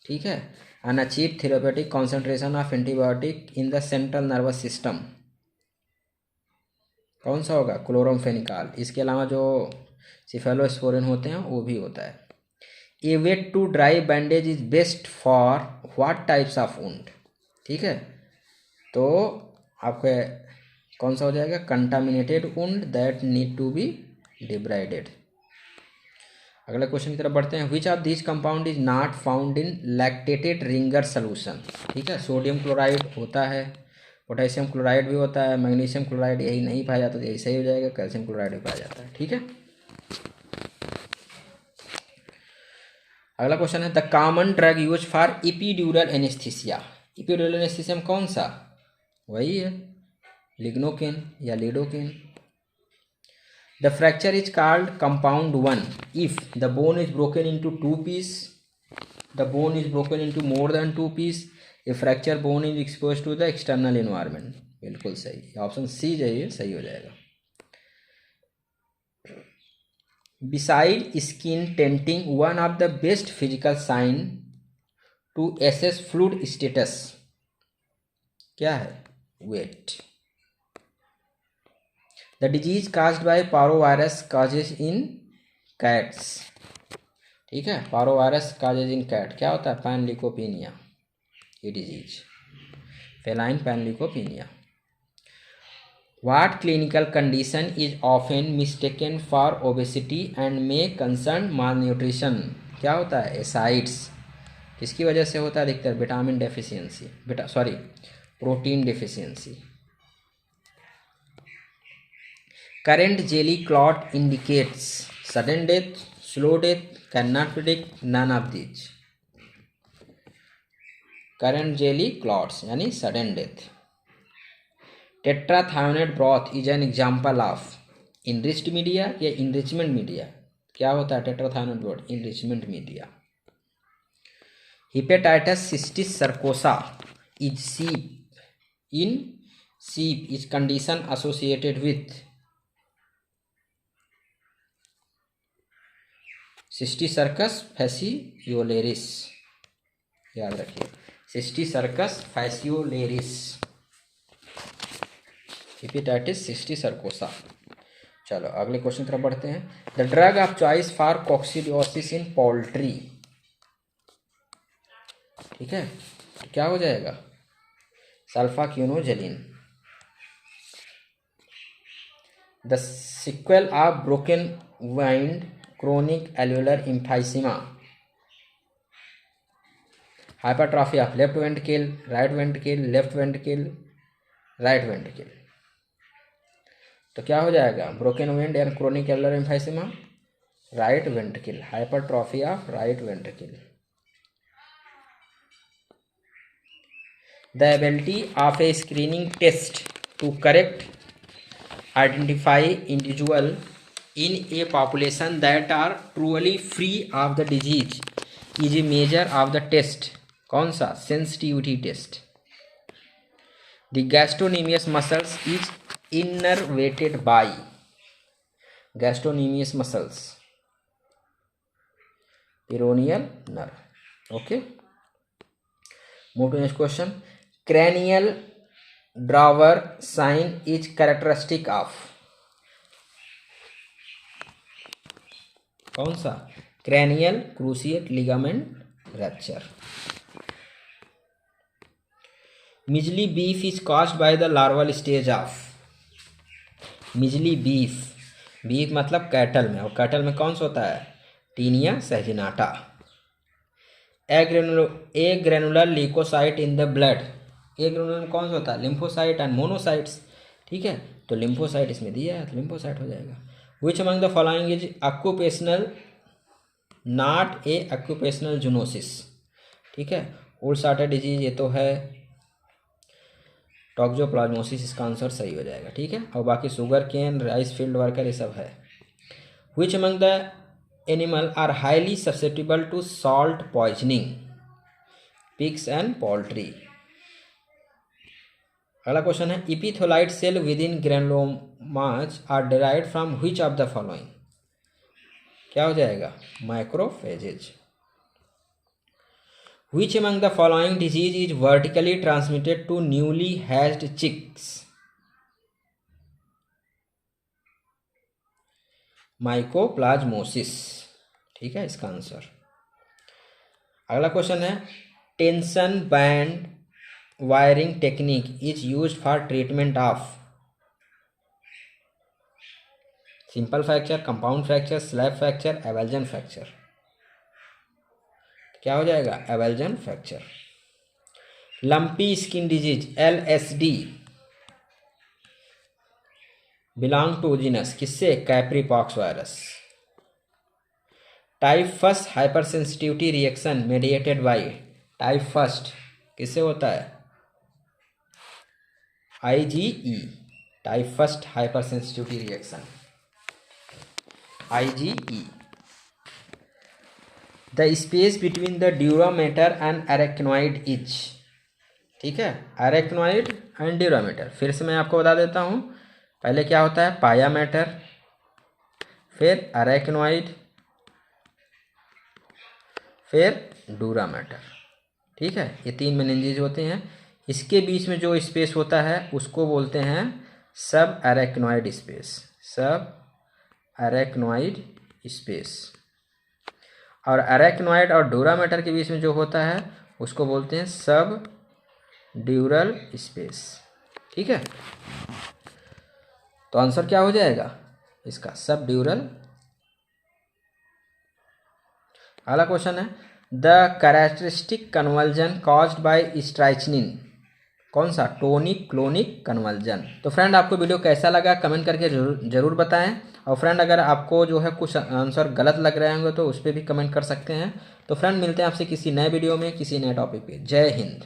ठीक है, and achieve therapeutic concentration of antibiotic in the central nervous system, कौन सा होगा, chloramphenicol. इसके अलावा जो सिफेलोस्पोरिन होते हैं वो भी होता है। A wet to dry bandage is best for what types of wound, ठीक है, तो आपका कौन सा हो जाएगा, contaminated wound that need to be debrided. अगला क्वेश्चन की तरफ बढ़ते हैं। Which of this compound is not found in lactated Ringer solution. ठीक है, सोडियम क्लोराइड होता है, पोटेशियम क्लोराइड भी होता है, मैग्नीशियम क्लोराइड यही नहीं पाया जाता, तो यही सही हो जाएगा, कैल्शियम क्लोराइड भी पाया जाता है। ठीक है, अगला क्वेश्चन है the common drug use for epidural anaesthesia. Epidural anaesthesia में कौन सा, वही है लिग्नोकेन या lidocaine. The fracture is called compound 1 if the bone is broken into 2 piece, the bone is broken into more than 2 piece, a fracture bone is expose to the external environment. बिल्कुल सही, option C जो है सही हो जाएगा। Beside skin tenting, one of the best physical sign to assess fluid status क्या है, weight. The disease caused by parvovirus causes in cats. ठीक है, parvovirus causes in cat क्या होता है, पैनलिकोपिनिया, ये disease feline panleukopenia. What clinical condition is often mistaken for obesity and may concern malnutrition? क्या होता है, एसाइड्स किसकी वजह से होता है अधिकतर, vitamin deficiency, protein deficiency. Current jelly clot indicates sudden death, slow death, cannot predict, none of these. Current jelly clots यानी sudden death. Tetrathionate broth is an example of enriched media या इनरिचमेंट मीडिया। क्या होता है tetrathionate broth, enrichment media. Hepatitis cysticercosa is sheep is condition associated with Cysticercus fasciolaris, याद रखिए Cysticercus fasciolaris, hepatitis cysticercosa. चलो अगले question तरफ बढ़ते हैं। The drug of choice for coccidiosis in poultry. ठीक है, तो क्या हो जाएगा, sulfaquinoxaline. The sequel of broken wind chronic alveolar emphysema, hypertrophy of left ventricle, right ventricle, left ventricle, right ventricle. तो क्या हो जाएगा, broken wind and chronic alveolar emphysema, right ventricle, hypertrophy of right ventricle. The ability of a screening test to correct identify individual in a population that are truly free of the disease is a measure of the test. कौन सा, sensitivity test. The gastrocnemius muscles is innervated by gastrocnemius muscles, peroneal nerve. Okay, move to next question. Cranial drawer sign is characteristic of कौन सा, cranial cruciate ligament rupture. Measly beef is caused by the larval stage of measly beef मतलब cattle में, और cattle में कौन सा होता है, Taenia saginata. Agranular leukocyte in the blood, agranular में कौन सा होता है, लिम्फोसाइट एंड मोनोसाइट्स। ठीक है, तो लिम्फोसाइट इसमें दिया है तो लिम्फोसाइट हो जाएगा। विच among the following is occupational not a occupational zoonosis. ठीक है, ओल्ड सार्टर डिजीज ये तो है, टॉक्सोप्लाज्मोसिस इसका आंसर सही हो जाएगा। ठीक है, और बाकी sugar cane, rice field worker ये सब है। Which among the animal are highly susceptible to salt poisoning, pigs and poultry. अगला क्वेश्चन है epithelioid cell within granulomas are derived from which of the following. क्या हो जाएगा, macrophages. Which among the following disease is vertically transmitted to newly hatched chicks? Mycoplasmosis. ठीक है, इसका answer. अगला question है tension band wiring technique is used for treatment of simple fracture, compound fracture, slab fracture, avulsion fracture? क्या हो जाएगा? Avulsion fracture. Lumpy skin disease LSD belong to genus किससे? Capripox virus. Type first hyper sensitivity reaction mediated by, type first किससे होता है? IgE, type first hyper sensitivity reaction IgE। The space between the dura mater and arachnoid is, ठीक है, arachnoid and dura mater. फिर से मैं आपको बता देता हूँ, पहले क्या होता है? पाया मैटर, फिर अरेक्नोइड, फिर ड्यूरामेटर, ठीक है। ये 3 मेनिंजेस होते हैं। इसके बीच में जो स्पेस होता है उसको बोलते हैं सब अरेक्नोइड स्पेस, सब अरेक्नोइड स्पेस। और अरेक्नोइड और ड्यूरामेटर के बीच में जो होता है उसको बोलते हैं सब ड्यूरल स्पेस, ठीक है। तो आंसर क्या हो जाएगा इसका? सब ड्यूरल। अगला क्वेश्चन है the characteristic convulsion caused by strychnine, कौन सा? Tonic clonic convulsion. तो फ्रेंड आपको वीडियो कैसा लगा कमेंट करके जरूर बताएं। और फ्रेंड अगर आपको जो है कुछ आंसर गलत लग रहे होंगे तो उस पर भी कमेंट कर सकते हैं। तो फ्रेंड मिलते हैं आपसे किसी नए वीडियो में किसी नए टॉपिक पे। जय हिंद।